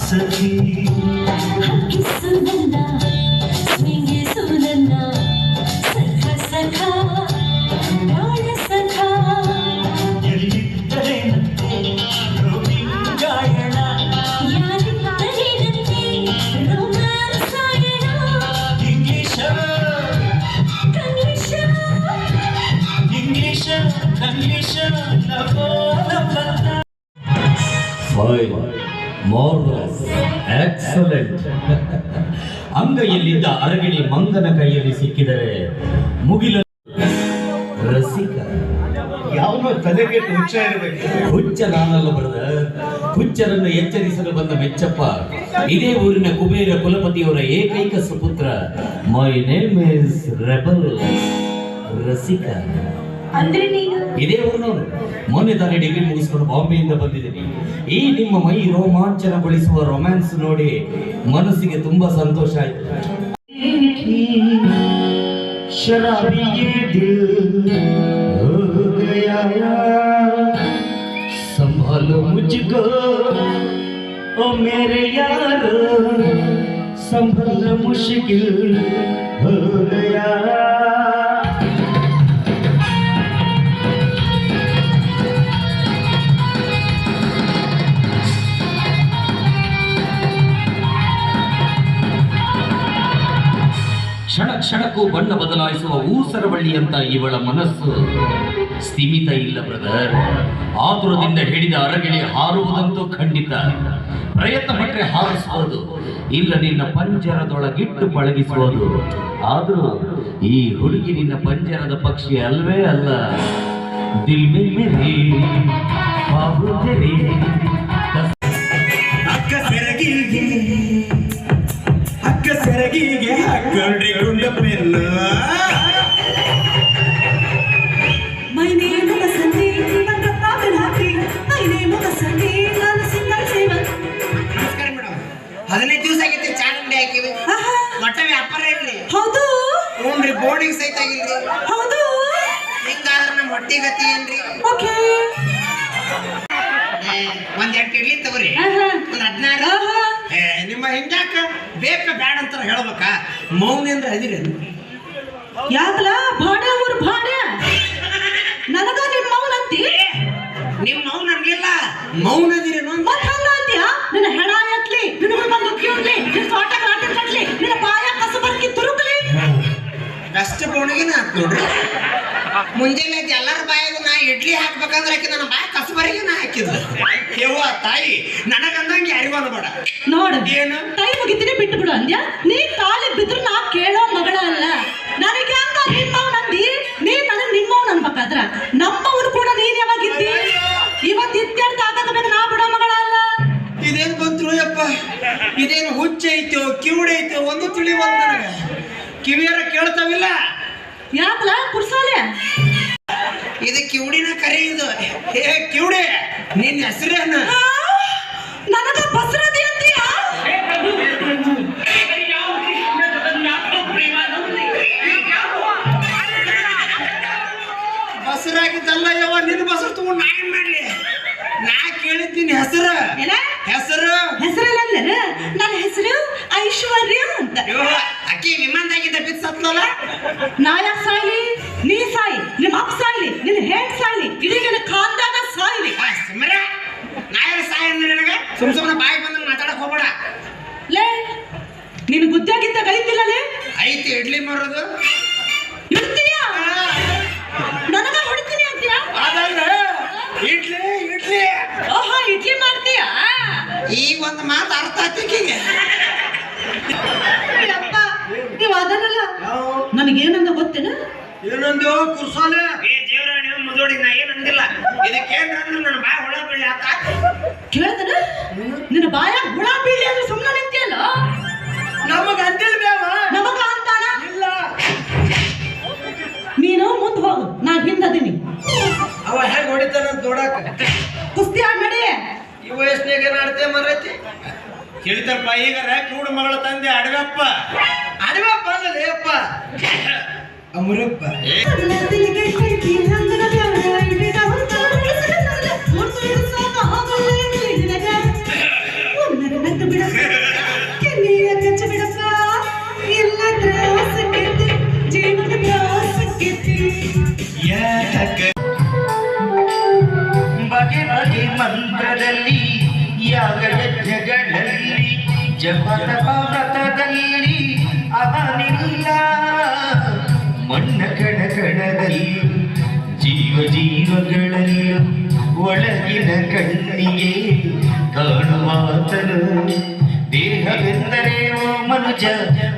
ಸಖಿ ಹಕ್ಕಿಸು ನನ್ನ ಸ್ವಿಂಗಿಸು ನನ್ನ ಸಖ ಸಖ ಪ್ರಾಣ ಸಖ ಎಲ್ಲಿದ್ದರೇನಂತೆ ಗಾಯಣ ಯಾರಿದ್ದರೇನಂತೆ ರೊಮ್ಯಾನ್ಸ್ ಸಾಯಣ ಇಂಗ್ಲಿಷ ಕಂಗ್ಲೀಷ ಇಂಗ್ಲಿಷ ಕಂಗ್ಲಿಷ ನವೋ ನವನ ಫೈನ್ ಮಾರ್ವಲಸ್ ಎಕ್ಸಲೆಂಟ್. ಅಂಗೈಯಲ್ಲಿದ್ದ ಅರಗಿಣಿ ಮಂಗನ ಕೈಯಲ್ಲಿ ಸಿಕ್ಕಿದರೆ ಮುಗಿಲ ರಸಿಕ. ಯಾವನೋ ತಲೆಗೆ ಹುಚ್ಚ ಇರಬೇಕು. ಹುಚ್ಚ ನಾನಲ್ಲ ಬ್ರದರ್, ಹುಚ್ಚರನ್ನು ಎಚ್ಚರಿಸಲು ಬಂದ ಮೆಚ್ಚಪ್ಪ. ಇದೇ ಊರಿನ ಕುಬೇರ ಕುಲಪತಿಯವರ ಏಕೈಕ ಸುಪುತ್ರ. ಮೈ ನೇಮ್ ಇಸ್ ರೆಬಲ್ ರಸಿಕ. ಅಂದ್ರೆ ನೀನು ಇದೇ ಊರಿನವರು. ಮೊನ್ನೆ ತಾನೇ ಡಿಗ್ರಿ ಮುಗಿಸ್ಕೊಂಡು ಬಾಂಬೆಯಿಂದ ಬಂದಿದ್ದೀನಿ. ಈ ನಿಮ್ಮ ಮೈ ರೋಮಾಂಚನಗೊಳಿಸುವ ರೊಮ್ಯಾನ್ಸ್ ನೋಡಿ ಮನಸ್ಸಿಗೆ ತುಂಬಾ ಸಂತೋಷ ಆಯ್ತು. शराबी ये दिल हो गया संभालो मुझको ओ मेरे यार संभलना मुश्किल हो गया ಕ್ಷಣ ಕ್ಷಣಕ್ಕೂ ಬಣ್ಣ ಬದಲಾಯಿಸುವ ಊಸರವಳ್ಳಿಯಂತ ಇವಳ ಮನಸ್ಸು ಸ್ಥಿಮಿತ ಇಲ್ಲ ಬ್ರದರ್. ಆತುರದಿಂದ ಹಿಡಿದ ಅರಗಿಳಿ ಹಾರುವುದಂತೂ ಖಂಡಿತ. ಪ್ರಯತ್ನ ಪಟ್ಟರೆ ಹಾರಿಸಬಹುದು, ಇಲ್ಲ ನಿನ್ನ ಪಂಜರದೊಳಗಿಟ್ಟು ಪಳಗಿಸುವುದು. ಆದರೂ ಈ ಹುಡುಗಿ ನಿನ್ನ ಪಂಜರದ ಪಕ್ಷಿ ಅಲ್ವೇ ಅಲ್ಲ. ದಿಲ್ ಮೇ ಮೇರಿ ಬಾಬು ತೆರೆ ಅಕ್ಕ ಸೆರಗಿಗೆ ಹಾಕೊಂಡ್ರಿ ಗುಂಡ ಪೆನ್ನು ಮೈ ನೇಮ್ ವಸಂತಿ ನನ್ನ ಕಾವಲ್ ಹಾಕಿ ಮೈ ನೇಮ್ ವಸಂತಿ ನಾನು ಸಿಂಗಲ್ ಸೇವನ್. ನಮಸ್ಕಾರ ಮೇಡಮ್. 15 ದಿವಸ ಆಗೈತಿ ಚಾಟ್ ಅಂಗಡಿ ಹಾಕಿವಿ. ಒಟ್ಟ ವ್ಯಾಪಾರ ಇಲ್ರಿ. ಹೌದು ಹ್ಞೂನ್ರಿ, ಬೋರ್ಡಿಂಗ್ ಸಹಿತ ಆಗಿಲ್ರಿ. ಹೌದು ಹಿಂಗಾದ್ರ ನಮ್ಮ ಹೊಟ್ಟಿ ಗತಿ ಏನ್ರಿ? ಓಕೆ ಒಂದ್ 8 ಇಡ್ಲಿ ತಗೋರಿ, ಒಂದ್ 16. ನಿಮ್ಮ ಹಿಂಗ್ಯಾಕ ಬೇಕ ಬ್ಯಾಡ ಅಂತ ಹೇಳ್ಬೇಕಾ? ಮೌನೇಂದ್ರ ಅದಿರಿ ಯಾಕಲ ಭಾಡೆ ಊರ್ ಭಾಡೆ ನನಗ ನಿಮ್ಮ ಮೌನ ಅಂತಿ. ನಿಮ್ ಮೌನ್ ಅನ್ಲಿಲ್ಲ, ಮೌನ ಅದಿರಿ ಮತ್ ಹಂಗ ಅಂತೀಯ? ನಿನ್ನ ಹೆಣ ಎತ್ಲಿ, ನಿನಗೂ ಬಂದು ಕಿವ್ಲಿ, ನಿನ್ನ ತೋಟ ಕಾಟಿ ಕಟ್ಲಿ, ನಿನ್ನ ಬಾಯ ಕಸಬರ್ಕಿ ತುರುಕ್ಲಿ. ಬೆಸ್ಟ್ ಬೋಣಿಗಿನ ಹಾಕ್ ನೋಡ್ರಿ. ಮುಂಜಾನೆ ಎಲ್ಲರ ಬಾಯಿಗೂ ನಾ ಇಡ್ಲಿ ಹಾಕ್ಬೇಕಂದ್ರೆ ಆಕಿ ನನ್ನ ಬಾಯ ಕಸಬರಿಗೆ ನಾ ಹಾಕಿದ್ರು. ಯವ್ವ ತಾಯಿ, ನನಗಂದಂಗೆ ಯಾರಿಗೂ ಅನ್ಬೇಡ. ನೋಡು ಏನು ಕೈ ಮುಗಿತೀನಿ ಬಿಟ್ಟು ಬಿಡು ಅಂದ್ಯಾ. ನೀ ಕಾಲಿಗೆ ಬಿದ್ರು ನಾ ಕೇಳೋ ಮಗಳ ಅಲ್ಲ. ನನಗೆ ಅಂತ ನಿಮ್ಮವ್ ನಂದಿ, ನೀ ನನಗೆ ನಿಮ್ಮವ್ ಅನ್ಬೇಕಾದ್ರ ನಮ್ಮವನು ಕೂಡ ನೀನ್ ಯಾವಾಗಿದ್ದಿ? ಇವತ್ತು ಇತ್ಯರ್ಥ ಆಗಬೇಕು, ನಾ ಬಿಡೋ ಮಗಳ ಅಲ್ಲ. ಇದೇನು ಬಂದ್ರು ಯಪ್ಪ, ಇದೇನು ಹುಚ್ಚ ಐತೋ ಕಿವುಡ ಐತೋ ಒಂದು ತಿಳಿವಲ್ಲ ನನಗ. ಕಿವಿಯರ ಕೇಳ್ತಾವಿಲ್ಲ. ಯಾಕಲ ಕುರ್ಸಾಲೆ ಇದು ಕಿವುಡಿನ ಕರೆ ಇದು. ಹೇ ಕಿವುಡಿ, ನಿನ್ನ ಹೆಸರೇನು? ನನಗ ಬಸರದಿ ಅಂತೀಯ? ಬಸರಾಗಿದ್ದಲ್ಲ ಯವ್ವ, ನಿನ್ನ ಬಸರು ತಗೊಂಡು ನಾ ಏನ್ ಮಾಡ್ಲಿ? ನಾ ಕೇಳಿದ್ದೀನಿ ಹೆಸರು. ಹೆಸರು ಹೆಸರಲ್ಲ, ನನ್ನ ಹೆಸರು ಐಶ್ವರ್ಯ ಅಂತ. ಅಕ್ಕಿ ವಿಮಾನದಾಗಿದ್ದ ಬಿದ್ದು ಸತ್ಲಲ್ಲ. ನಾ ಯಾಕೆ ಸಾಯ್ಲಿ? ನೀ ಸಾಯಿ, ನಿಮ್ಮ ಅಪ್ಪ ಸಾಯ್ಲಿ, ನಿನ್ನ ಹೆಂಗ್ ಸಾಯ್ಲಿ, ಇಡೀ ನಿನ್ನ ಖಾನ್ದಾನ ಸಾಯ್ಲಿ. ಸುಮ್ಮನೆ ನಾ ಯಾರು ಸಾಯ ಅಂದ್ರೆ ನನಗೆ ಸುಮ್ಮನೆ ಬಾಯಿ ಬಂದಂಗೆ ಮಾತಾಡಕ್ ಹೋಗ್ಬೇಡ. ಲೇ ನಿನ್ ಗುದ್ದಾಗಿದ್ದ ಗೈತಿಲ್ಲಲೇ ಐತಿ ಇಡ್ಲಿ ಮಾರೋದು. ಇಡ್ತೀಯ? ನನಗ ಹೊಡಿತೀನಿ ಅಂತೀಯ? ಅದಲ್ಲ ಇಡ್ಲಿ ಇಡ್ಲಿ. ಓಹೋ ಇಡ್ಲಿ ಮಾಡ್ತೀಯ? ಈಗ ಒಂದು ಮಾತು ಅರ್ಥ ಆತಿಗೆ. ಅಪ್ಪ ನೀವು ಅದನ್ನಲ್ಲ, ನನಗೇನಂದ ಗೊತ್ತೇನ? ಏನಂದು ಕುರ್ಸೋಲೆ? ಏ ದೇವ್ರ, ನೀವು ಮುದೋಡಿ ನಾ ಏನ್ ಅಂದಿಲ್ಲ. ಇದಕ್ಕೇನ್ರ ಅಂದ್ರೆ ನನ್ನ ಬಾಯ ಹುಳ ಬೀಳಿ ಆತ. ಕೇಳ್ತಾನ ನಿನ್ನ ಬಾಯ ಹುಳ ಬೀಳಿ ಅಂದ್ರೆ ಸುಮ್ಮನೆ ನಿಂತಿಯಲ್ಲ. ನಮಗ ಅಂದಿಲ್ ಬೇವ, ನಮಗ ಅಂತಾನ ಇಲ್ಲ. ನೀನು ಮುಂದೆ ಹೋಗು, ನಾ ಹಿಂದದೀನಿ. ಅವ ಹೇಗೆ ಹೊಡಿತಾನಂತ ನೋಡಾಕ ಕುಸ್ತಿ ಆಡ್ ನಡಿ. ಈ ವಯಸ್ಸಿನಾಗ ಏನ್ ಆಡ್ತೇ ಮರೈತಿ? ಕೇಳಿತಾರಪ್ಪ. ಈಗ ಕಿವುಡು ಮಗಳ ತಂದೆ ಅಡಗಪ್ಪ. ಅಡಗಪ್ಪ ಅಲ್ಲೇ ಅಪ್ಪ ಅಮರಪ್ಪ. ಬಿಡು ಬಿಡಪ್ಪ ಕೆನ್ನೆಯ ಕಚ್ಚು ಬಿಡಪ್ಪ ಎಲ್ಲ ತ್ರಾಸಕ್ಕೈತಿ ಜೀವನ ತ್ರಾಸಕ್ಕೈತಿ ಯಾಕೆ ಬಗೆ ಬಗೆ ಮಂತ್ರದಲ್ಲಿ ಯಾಗ ಯಜ್ಞಗಳಲ್ಲಿ ಜಪದ ವ್ರತದಲ್ಲಿ ಅವನಿಲ್ಲ ಮಣ್ಣ ಕಣ ಕಣದಲ್ಲಿ ಜೀವ ಜೀವಗಳಲ್ಲೂ ಒಳಗಿನ ಕಣ್ಣಿಗೆ ಕಾಣುವಾತನು ದೇಹವೆಂದರೆ ಓ ಮನುಜ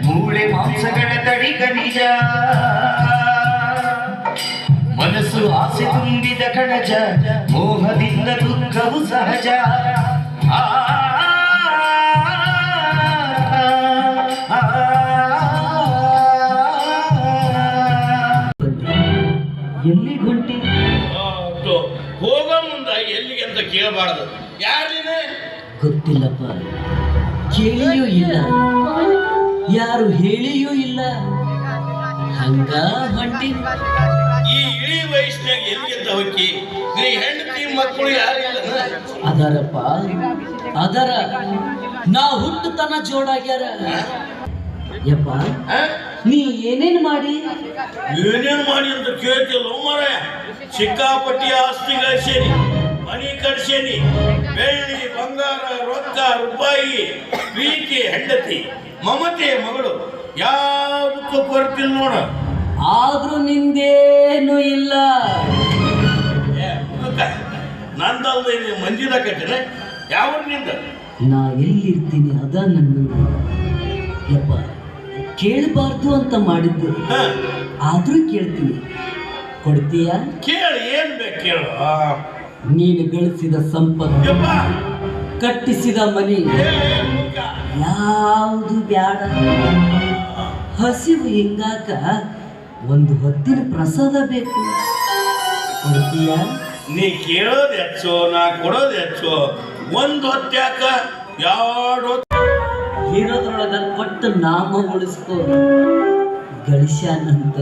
ಮೂಳೆ ಮಾಂಸಗಳ ತಡಿಗ ನಿಜ ಮನಸ್ಸು ಆಸೆ ತುಂಬಿದ ಕಣಜ ಮೋಹದಿಂದ ದುಃಖವು ಸಹಜ ಆ, ಆ, ಎಲ್ಲಿ ಹೊಂಟಿ ಹೋಗೋ ಮುಂದ ಎಲ್ಲಿಗೆ ಅಂತ ಕೇಳಬಾರ್ದು. ಯಾರಿನೇ ಗೊತ್ತಿಲ್ಲಪ್ಪ, ಕೇಳಿಯೂ ಇಲ್ಲ, ಯಾರು ಹೇಳಿಯೂ ಇಲ್ಲ, ಹಂಗ ಹೊಂಟಿ. ಈ ಇಳಿ ವಯಸ್ಸಿನಾಗ ಎಲ್ಲಿಗೆಂತ ಹೋಗಿ ನೀ ಹೆಂಡತಿ ಮಕ್ಕಳು ಯಾರಿಲ್ಲ ಅದರಪ್ಪ ಅದರ ನಾ ಹುಟ್ಟುತನ ಜೋಡಾಗ್ಯಾರ. ಯಪ್ಪ ನೀ ಏನೇನ್ ಮಾಡಿ ಏನೇನ್ ಮಾಡಿ ಅಂತ ಕೇಳ್ತಿಲ್ಲ ಮಾರಾಯ. ಸಿಕ್ಕಾಪಟ್ಟಿ ಆಸ್ತಿ ಗಳಿಸೇನಿ, ಮನಿ ಕಟ್ಸೇನಿ, ಬೆಳ್ಳಿ ಬಂಗಾರ ರೊಕ್ಕ ರೂಪಾಯಿ ಪ್ರೀತಿ ಹೆಂಡತಿ ಮಮತೆ ಮಗಳು ಯಾವುದಕ್ಕೂ ಕೊರತಿಲ್ಲ ನೋಡ. ಆದ್ರೂ ನಿಂದೇನು ಇಲ್ಲ. ನಂದಲ್ದ ಮಂದಿದ ಕಟ್ಟಿನ ಯಾವ ನಿಂದ ನಾ ಎಲ್ಲಿರ್ತೀನಿ ಅದ ನನ್ನ ಯಪ್ಪ ಕೇಳಬಾರ್ದು ಅಂತ ಮಾಡಿದ್ದು, ಆದ್ರೂ ಕೇಳ್ತೀನಿ. ಕೊಡ್ತೀಯ? ಕೇಳಿ ಏನ್ ಬೇಕು ಕೇಳು. ನೀನು ಗಳಿಸಿದ ಸಂಪತ್ತು, ಯಪ್ಪ ಕಟ್ಟಿಸಿದ ಮನೆ ಯಾವುದು ಬ್ಯಾಡ. ಹಸಿವು ಹಿಂಗಾಕ ಒಂದು ಹೊತ್ತಿನ ಪ್ರಸಾದ ಬೇಕು. ಕೊಡ್ತೀಯ? ನೀ ಕೇಳೋದು ಹೆಚ್ಚು, ನಾ ಕೊಡೋದು ಹೆಚ್ಚು. ಒಂದು ಹೊತ್ತ್ಯಾಕ ಎರಡು ಇರೋದ್ರೊಳಗ ಕೊಟ್ಟು ನಾಮ ಉಳಿಸ್ಕೋ. ಗಳಿಸ್ಯಾನಂತ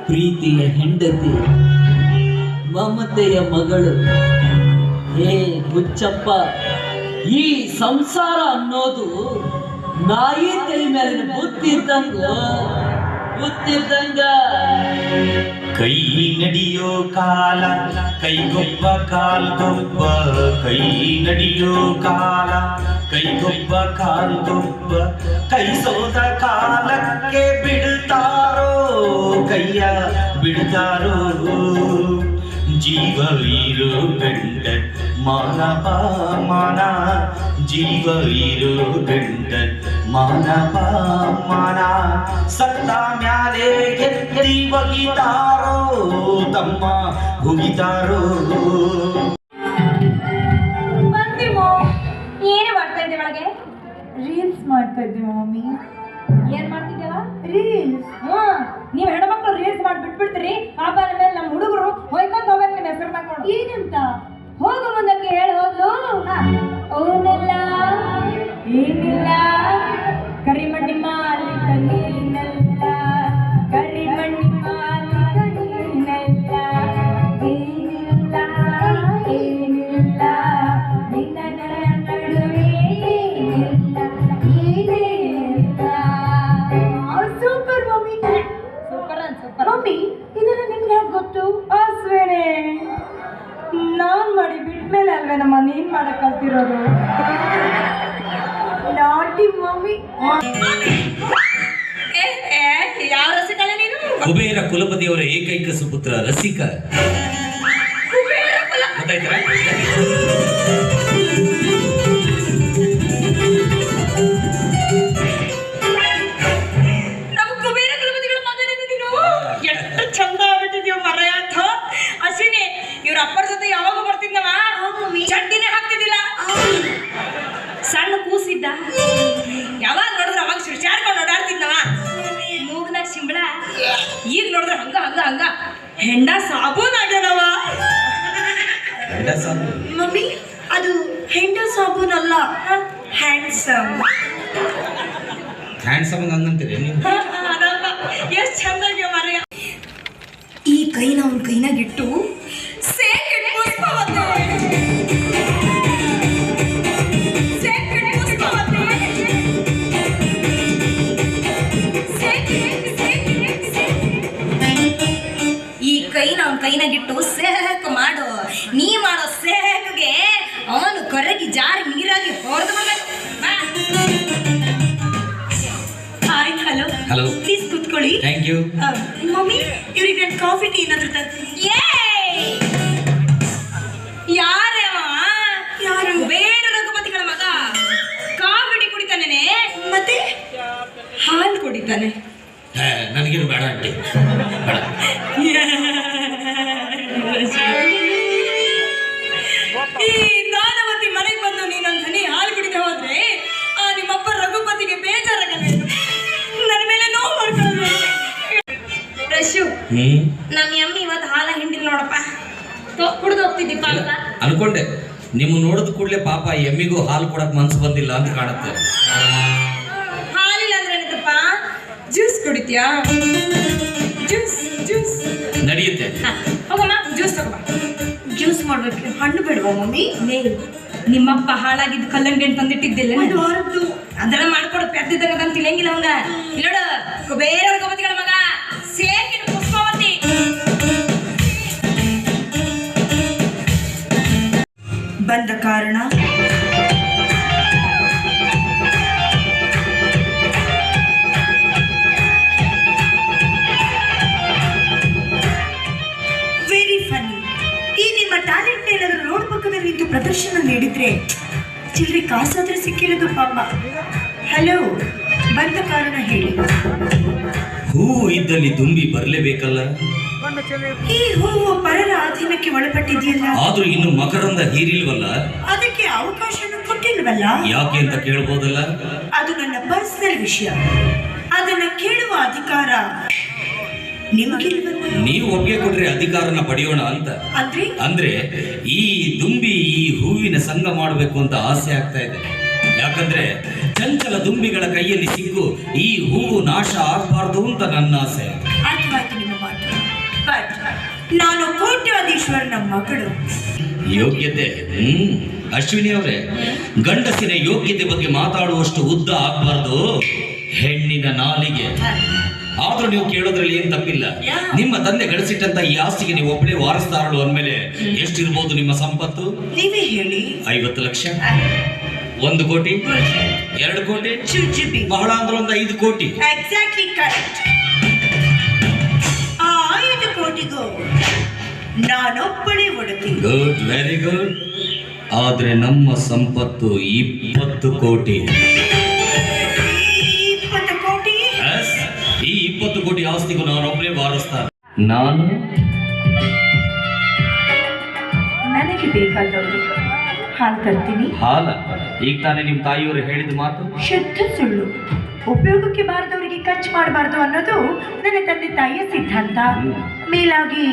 ಪ್ರೀತಿಯ ಹೆಂಡತಿ, ಮಮತೆಯ ಮಗಳು. ಹೇ ಹುಚ್ಚಪ್ಪ, ಈ ಸಂಸಾರ ಅನ್ನೋದು ನಾಯಿ ತಲೆ ಮೇಲಿನ ಬುತ್ತಿದ್ದಂಗ ಕೈ ನಡಿಯೋ ಕಾಲ ಕೈಗೊಬ್ಬ ಕಾಲ್ಗೊಬ್ಬ, ಕೈ ನಡಿಯೋ ಕಾಲ ಕೈಗೊಬ್ಬ ಕಾಲ್ಗೊಬ್ಬ, ಕೈ ಸೋದ ಕಾಲಕ್ಕೆ ಬಿಡ್ತಾರೋ ಕೈಯ ಬಿಡ್ತಾರೋ. ಜೀವ ಇರೋ ಗಂಡ ಮಾನವ ಮಾನ, ಜೀವ ಇರೋ ಗಂಡ ಮಾನವ ಮಾನ. ಸತ್ತ ಮ್ಯಾಲೆ ಎತ್ತಿ ಒಗಿತಾರೋ ತಮ್ಮ ಹುಗಿತಾರೋ. ಬಂದಿಮೋ ಏನು ಮಾಡ್ತಾ ಇದ್ದೆ ಒಳಗೆ? ರೀಲ್ಸ್ ಮಾಡ್ತಾ ಇದ್ದೀವಿ ಮಮ್ಮಿ. ಏನ್ ಮಾಡ್ತಿದ್ದೇವ? ರೀಲ್ಸ್. ನೀವು ಹೆಣ್ಮಕ್ಳು ರೀಲ್ಸ್ ಮಾಡಿ ಬಿಟ್ಬಿಡ್ತೀರಿ. ಪಾಪ ಮೇಲೆ ನಮ್ಮ ಹುಡುಗರು ಹೊಯ್ಕೊಂತ ಹೋಗ್ಬೇಕು ನಿಮ್ಮ ಹೆಸರು ಮಾಡ್ಕೊಂಡು. ಏನಂತ ಹೋಗೋ ಮುಂದಕ್ಕೆ ಹೇಳಿ ಹೋದ್ಲು. ಅವನೆಲ್ಲ ಏನಿಲ್ಲ ಕರಿಮಣ್ಣಿ ಮಾಲಿ ಕಣ್ಣೀನಲ್ಲ, ಕರಿಮಣ್ಣಿ ಮಾಲಿ ಕಣ್ಣೀನಲ್ಲ, ಏನಿಲ್ಲ ಏನಿಲ್ಲ ನಿನ್ನ ನಡುವೆ ಏನಿಲ್ಲ ಏನಿಲ್ಲ. Super mummy, super super mummy. ಇದೆಲ್ಲ ನಿಮ್ಗೆ ಯಾಕೆ ಗೊತ್ತು? ಅಸ್ವೇನೆ ನಾನ್ ಮಾಡಿ ಬಿಟ್ಮೇಲೆ ಅಲ್ವೇನಮ್ಮ ನೀನ್ ಮಾಡಕ್ ಕಲ್ತಿರೋದು. ನಾಟಿ ಮಮ್ಮಿ. ಯಾವ ರಸಿಕಲ್ಲ ನೀನು? ಕುಬೇರ ಕುಲಪತಿಯವರ ಏಕೈಕ ಸುಪುತ್ರ ರಸಿಕ. ಗೊತ್ತಾಯ್ತಾ? ನಮ್ಮ ಕುಬೇರ ಕುಲಪತಿಗಳ ಮಗನೇ ನೀನು. ಎಷ್ಟು ಚಂದ ಆಗ್ಬಿಟ್ಟಿದ್ಯೋ ಮರೆಯಾಥ. ಅಶ್ವಿನಿ ಇವ್ರ ಅಪ್ಪರ ಜೊತೆ ಯಾವಾಗ ಬರ್ತಿದ್ದವ ಚಡ್ಡಿನೇ ಹಾಕ್ತಿದ್ದಿಲ್ಲ. ಸಣ್ಣ ಕೂಸಿದ್ದ, ಯಾವಾಗ ನೋಡಿದ್ರೆ ಅವಾಗ ಸಿಡ್ಚಾಡ್ಕೊಂಡು ಓಡಾಡ್ತಿದ್ನವ. ಮೂಗ್ನಾಗ ಸಿಂಬಳ. ಈಗ ನೋಡಿದ್ರೆ ಹಂಗ ಹಂಗ ಹಂಗ ಹೆಂಡ ಸಾಬೂನ್ ಆಗ್ಯಾನವ. ಮಮ್ಮಿ ಅದು ಹೆಂಡ ಸಾಬೂನ್ ಅಲ್ಲ, ಹ್ಯಾಂಡ್ಸಮ್. ಹ್ಯಾಂಡ್ಸಮ್ ಹಂಗಂತೀರಿ ನೀವು? ಎಷ್ಟು ಚಂದಾಗಿ ಮರೆಯ. ಈ ಕೈನ ಅವನ ಕೈನಾಗಿಟ್ಟು ಸೇಕೆಟ್ ಪುಷ್ಪವತೆ, ಸೇಕೆಟ್ ಪುಷ್ಪವತೆ. ಯು. ಮಮ್ಮಿ ಇವ್ರಿಗೆ ನಾನು ಕಾಫಿ ಟೀ ಏನಾದ್ರು ತರ್ತೀನಿ. ಯಾರವ? ಯಾರು? ಬೇಡ ರಘುಪತಿಗಳ ಮಗ. ಕಾಫಿ ಟೀ ಕುಡಿತಾನೆ, ಮತ್ತೆ ಹಾಲು ಕುಡಿತಾನೆ. ನನಗೇನು ಬೇಡ ಆಂಟಿ, ಬೇಡ. ಈ ದಾನವತಿ ಮನೆಗೆ ಬಂದು ನೀನೊಂದು ಹನಿ ಹಾಲು ಕುಡಿದೆ ಹೋದ್ರೆ ಆ ನಿಮ್ಮಪ್ಪ ರಘುಪತಿಗೆ ಬೇಜಾರಾಗಲ್ಲ. ನನ್ನ ಮೇಲೆ ನೋವು ಮಾಡ್ಕೊಳ್ಳ. ರಶು, ನಮ್ಮ ಅಮ್ಮಿ ಇವತ್ತು ಹಾಲ ಹಿಂಡಿಲ್ ನೋಡಪ್ಪ. ಕುಡಿದು ಹೋಗ್ತಿದ್ದಿಪ್ಪ ಅಂತ ಅನ್ಕೊಂಡೆ. ನಿಮ್ಮ ನೋಡಿದ ಕೂಡಲೇ ಪಾಪ ಎಮ್ಮಿಗೂ ಹಾಲು ಕೊಡಕ್ ಮನ್ಸು ಬಂದಿಲ್ಲ ಅಂತ ಕಾಣುತ್ತೆ. ಹಾಲಿಲ್ಲ ಅಂದ್ರೆ ಏನತ್ತಪ್ಪ? ಜ್ಯೂಸ್ ಕುಡಿತೀಯಾ? ಜ್ಯೂಸ್ ಜ್ಯೂಸ್ ನಡೆಯುತ್ತೆ. ಹೋಗಮ್ಮ, ಜ್ಯೂಸ್ ತಗೋಬಾ. ಜ್ಯೂಸ್ ಮಾಡ್ಬೇಕು. ಹಣ್ಣು ಬೇಡವಾ ಮಮ್ಮಿ? ನಿಮ್ಮಪ್ಪ ಹಾಳಾಗಿದ್ದು ಕಲ್ಲಂಗಡಿ ತಂದಿಟ್ಟಿದ್ದಿಲ್ಲ, ಅದೆಲ್ಲ ಮಾಡ್ಕೊಡು. ಪೆದ್ದಿದ್ದಾಗ ಅಂತ ತಿಳಿಯಂಗಿಲ್ಲ ಅವಂಗ. ಇಲ್ಲೋಡು, ಬೇರೆ ರಘುಪತಿಗಳ ಮಗ ಸೇರ್ಕಿನ ಪುಷ್ಪಾವತಿ. ಬಂದ ಕಾರಣ ವೆರಿ ಫನ್ನಿ. ಈ ನಿಮ್ಮ ಟ್ಯಾಲೆಂಟ್ ಏನಾದರೂ ರೋಡ್ ಪಕ್ಕದಲ್ಲಿ ನಿಂತು ಪ್ರದರ್ಶನ ನೀಡಿದ್ರೆ ಚಿಲ್ಲರೆ ಕಾಸಾದ್ರೆ ಸಿಕ್ಕಿರೋದು ಪಾಪ. ಹಲೋ, ಬಂದ ಕಾರಣ ಹೇಳಿ. ಹೂವು ಇದ್ದಲ್ಲಿ ದುಂಬಿ ಬರಲೇಬೇಕಲ್ಲ. ಈ ಹೂವು ಪರರ ಅಧೀನಕ್ಕೆ ಒಳಪಟ್ಟಿದೆಯಲ್ಲ, ಆದ್ರೂ ಇನ್ನು ಮಕರಂದ ಹೀರಿಲ್ವಲ್ಲ, ಅದಕ್ಕೆ ಅವಕಾಶನೂ ಕೊಟ್ಟಿಲ್ವಲ್ಲ. ಯಾಕೆ ಅಂತ ಕೇಳ್ಬೋದಲ್ಲ. ಅದು ನನ್ನ ಪರ್ಸನಲ್ ವಿಷಯ, ಅದನ್ನ ಕೇಳುವ ಅಧಿಕಾರ ನಿಮಗಿಲ್ವಲ್ಲ. ನೀವು ಒಪ್ಪಿಗೆ ಕೊಟ್ರೆ ಅಧಿಕಾರನ ಪಡೆಯೋಣ ಅಂತ. ಅಂದ್ರೆ ಈ ದುಂಬಿ ಈ ಹೂವಿನ ಸಂಘ ಮಾಡಬೇಕು ಅಂತ ಆಸೆ ಆಗ್ತಾ ಇದೆ. ಯಾಕಂದ್ರೆ ಚಂಚಲ ದುಂಬಿಗಳ ಕೈಯಲ್ಲಿ ಸಿಕ್ಕು ಈ ಹೂವು ನಾಶ ಆಗಬಾರ್ದು ಅಂತ ನನ್ನ ಆಸೆ. ಅರ್ಥವಾಯ್ತು ನಿಮ್ಮ ಮಾತು. ಬಟ್ ನಾನು ಕೋಟ್ಯಾಧೀಶ್ವರನ ಮಗಳು. ಯೋಗ್ಯತೆ? ಅಶ್ವಿನಿ ಅವರೇ, ಗಂಡಸಿನ ಯೋಗ್ಯತೆ ಬಗ್ಗೆ ಮಾತಾಡುವಷ್ಟು ಉದ್ದ ಆಗ್ಬಾರ್ದು ಹೆಣ್ಣಿನ ನಾಲಿಗೆ. ಆದ್ರೂ ನೀವು ಕೇಳೋದ್ರಲ್ಲಿ ಏನ್ ತಪ್ಪಿಲ್ಲ. ನಿಮ್ಮ ತಂದೆ ಗಳಿಸಿಟ್ಟಂತ ಈ ಆಸ್ತಿಗೆ ನೀವು ಒಬ್ಬಳೇ ವಾರಸ್ದಾರಳು ಅಂದ್ಮೇಲೆ ಎಷ್ಟಿರ್ಬೋದು ನಿಮ್ಮ ಸಂಪತ್ತು? ನೀವೇ ಹೇಳಿ. 50 ಲಕ್ಷ, 1 ಕೋಟಿ, 2 ಕೋಟಿ, ಬಹಳ ಅಂದ್ರೆ ಒಂದು 5 ಕೋಟಿ. Exactly correct. ಆ 5 ಕೋಟಿಗೂ ನಾನೊಬ್ಬಳೇ ಒಡತಿ. Good, very good. ಆದ್ರೆ ನಮ್ಮ ಸಂಪತ್ತು 20 ಕೋಟಿ. 20 ಕೋಟಿ? ಈ 20 ಕೋಟಿ ಆಸ್ತಿಗೂ ನಾನೊಬ್ಬನೇ ವಾರಸ್ತಾರ. ನಾನು ನನಗೆ ಬೇಕಾದವರು ಹಾಲು ತರ್ತೀನಿ. ಹಾಲ? ಈಗ ತಾನೇ ನಿಮ್ಮ ತಾಯಿಯವರು ಹೇಳಿದ ಮಾತು ಶುದ್ಧ ಸುಳ್ಳು. ಉಪಯೋಗಕ್ಕೆ ಬಾರದವರಿಗೆ ಖರ್ಚು ಮಾಡಬಾರ್ದು ಅನ್ನೋದು ನನ್ನ ತಂದೆ ತಾಯಿಯ ಸಿದ್ಧಾಂತ. ಮೇಲಾಗಿ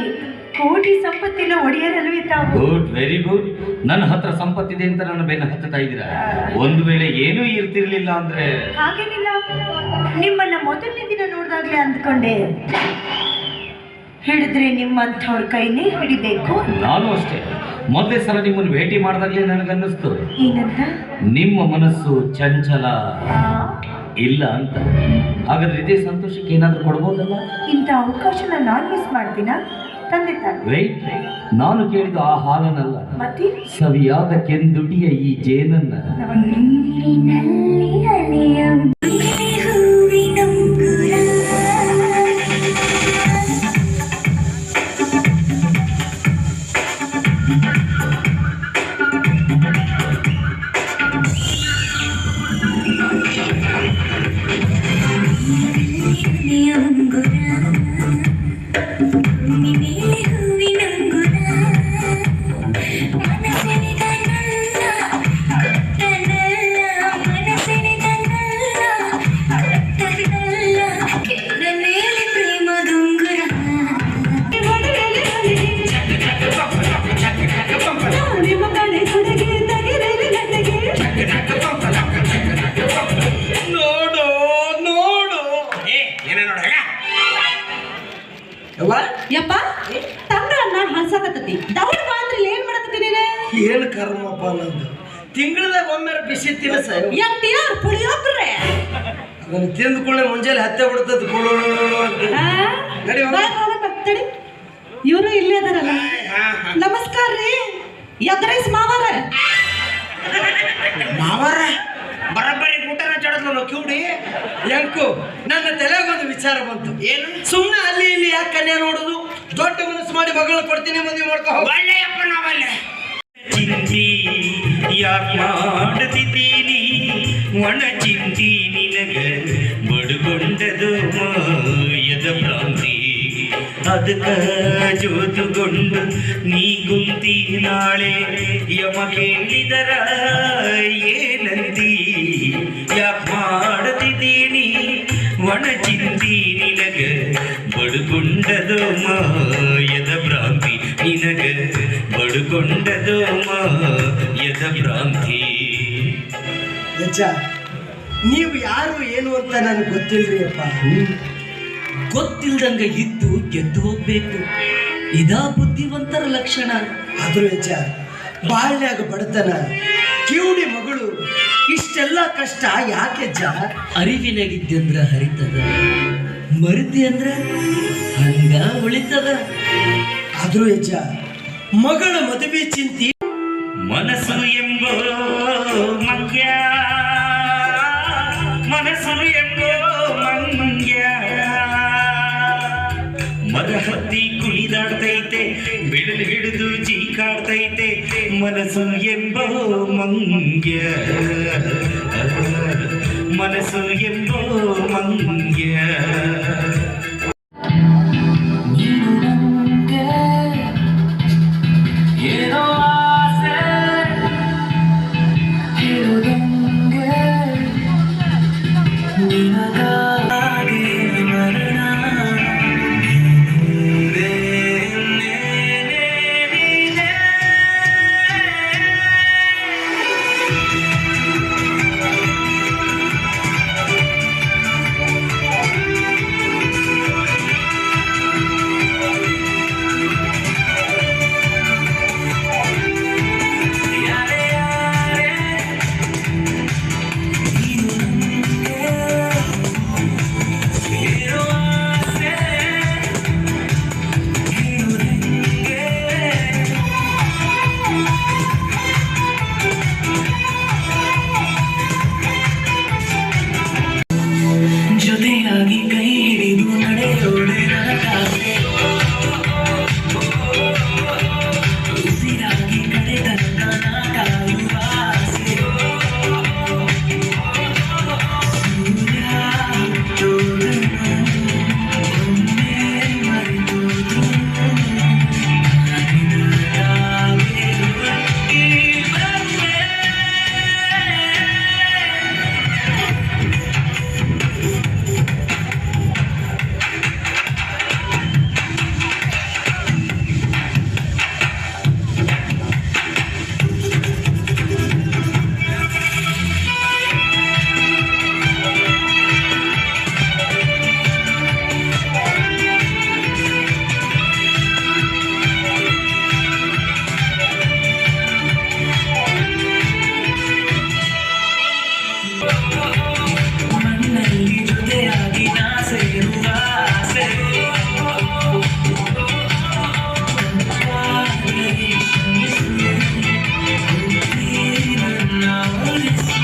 ಕೋಟಿ ಸಂಪತ್ತಿನ ಒಡೆಯರಲ್ವೇ ತಾವು. Good, very good. ನನ್ನ ಹತ್ರ ಸಂಪತ್ತಿದೆ ಅಂತ ನನ್ನ ಬೆನ್ನ ಹತ್ತುತ್ತಾ ಇದ್ದೀರಾ. ಒಂದು ವೇಳೆ ಏನೂ ಇರ್ತಿರ್ಲಿಲ್ಲ ಅಂದ್ರೆ? ಹಾಗೇನಿಲ್ಲ, ನಿಮ್ಮನ್ನ ಮೊದಲನೇ ದಿನ ನೋಡಿದಾಗ್ಲೇ ಅಂದ್ಕೊಂಡೆ ಹಿಡಿದ್ರೆ ನಿಮ್ಮಂಥವ್ರ ಕೈನೇ ಹಿಡಿಬೇಕು. ನಾನು ಅಷ್ಟೇ. ಮೊದಲೇ ಸಲ ನಿಮ್ಮನ್ನು ಭೇಟಿ ಮಾಡಿದಾಗಲೇ ನನಗನ್ನಿಸ್ತು ಏನಂತ? ನಿಮ್ಮ ಮನಸ್ಸು ಚಂಚಲ ಇಲ್ಲ ಅಂತ. ಹಾಗಾದ್ರೆ ಇದೇ ಸಂತೋಷಕ್ಕೆ ಏನಾದ್ರೂ ಕೊಡ್ಬೋದಲ್ಲ? ಇಂಥ ಅವಕಾಶನ ನಾನು ಮಿಸ್ ಮಾಡ್ತೀನಾ? ತಂದೆ ತಾಯಿ ವೆಯ್ಟ್, ನಾನು ಕೇಳಿದ ಆ ಹಾಲನಲ್ಲ, ಮತ್ತೆ ಸವಿಯಾದ ಕೆಂದುಟಿಯ ಈ ಜೇನನ್ನ. ಯಪ್ಪ, ತಂಗಳನ್ನ ಹಲ್ಸಾಕತ್ತತಿ. ದೌಡ್ ಬಾ ಅಂದ್ರೆ ಏನ್ ಮಾಡಕತ್ತೀನಿ? ಏನು ಕರ್ಮಪ್ಪ ನಂದು. ತಿಂಗಳದಾಗ ಒಮ್ಮೆ ಬಿಸಿ ತಿನ್ನಸ ಪುಳಿಯೋಗ್ರೆ ಅದನ್ನು ತಿಂದುಕೊಳ್ಳೆ ಮುಂಜಾನೆ ಹತ್ತೆ ಬಿಡ್ತದ. ಇವರು ಇಲ್ಲೇ ಅದಾರಲ್ಲ. ನಮಸ್ಕಾರ ರೀ. ಎದ್ರೈಸ್ ಮಾವಾರ. ಮಾವಾರ ಬರಬ್ಬರಿ ಊಟನ ಚಡದ್ ಕಿವುಡಿ ಎಂಕು ನನ್ನ ತಲೆಗೊಂದು ವಿಚಾರ ಬಂತು. ಏನು? ಸುಮ್ಮನೆ ಅಲ್ಲಿ ಇಲ್ಲಿ ಯಾಕೆ ಕನ್ಯಾ ನೋಡುದು? ದೊಡ್ಡ ಮನಸ್ಸು ಮಾಡಿ ಮಗಳನ್ನ ಕೊಡ್ತೀನಿ, ಮದುವೆ ಮಾಡ್ಕೊ ಹೋಗು. ಒಳ್ಳೆಯಪ್ಪ ನಾವಲ್ಲೇ ಚಿಂತಿ ಯಾಕೆ ಮಾಡುತ್ತಿದ್ದೀನಿ ಒಣ ಚಿಂತಿ ನಿನಗ ಬಡುಗೊಂಡದು ಮಾಯದ ಭ್ರಾಂತಿ ಅದಕ್ಕ ಜೋತುಗೊಂಡು ನೀ ಗುಂತಿ ನಾಳೆ ಯಮ ಕೇಳಿದರ ಏನಂತಿ ಯಾಕೆ ಮಾಡುತ್ತಿದ್ದೀನಿ ಒಣ ಚಿಂತಿ ನಿನಗ ಬಡುಗೊಂಡದು ಮಾಯದ ಭ್ರಾಂತಿ ನಿನಗ ಬಡುಗೊಂಡದು ಮಾಯದ ಭ್ರಾಂತಿ. ಯಜ್ಜ, ನೀವು ಯಾರು ಏನು ಅಂತ ನನಗೆ ಗೊತ್ತಿಲ್ರಿ ಅಪ್ಪ. ಗೊತ್ತಿಲ್ದಂಗ ಇದ್ದು ಗೆದ್ದು ಹೋಗ್ಬೇಕು, ಇದಾ ಬುದ್ಧಿವಂತರ ಲಕ್ಷಣ. ಆದ್ರೂ ಯಜ್ಜ, ಬಾಳ್ಯಾಗ ಬಡತನ, ಕಿವುಡಿ ಮಗಳು, ಇಷ್ಟೆಲ್ಲ ಕಷ್ಟ ಯಾಕೆಜ್ಜ? ಅರಿವಿನಾಗಿದ್ದಂದ್ರ ಹರಿತದ, ಮರಿತಿ ಅಂದ್ರ ಹಂಗ ಉಳಿತದ. ಆದ್ರೂ ಯಜ್ಜ, ಮಗಳ ಮದುವೆ ಚಿಂತಿ ಮನಸ್ಸು ಎಂಬೋ ಮಂಗ್ಯ ಮನಸ್ಸು ಎಂಬೋ ಮಂಗ್ಯ ಮದ ಹತ್ತಿ ಕುಣಿದಾಡ್ತೈತೆ ಬೆಳಲು ಹಿಡಿದು ಚೀಕಾಡ್ತೈತೆ ಮನಸ್ಸು ಎಂಬೋ ಮಂಗ್ಯ ಮನಸ್ಸು ಎಂಬೋ ಮಂಗ್ಯ. ಜೊತೆಯಾಗಿ ಕೈ ಹಿಡಿದು ನಡೆಯೋಡೆ ಉಸಿರಾಗಿ ಕಡೆ ತನಕ ಕಾಯುವ ಆಸೆ. ಸೂರ್ಯ ಹುಟ್ಟೋದನ್ನು ಒಮ್ಮೆ ಮರೆತೋದು, ನಿನಗಾಗೆ ಹುಟ್ಟಿ ಬಂದೆ. ಮಣ್ಣಲ್ಲಿ ಜೊತೆಯಾಗಿ ನಾ ಸೇರುವ ಆಸೆ. ನನ್ನ ಒಲಿಸು.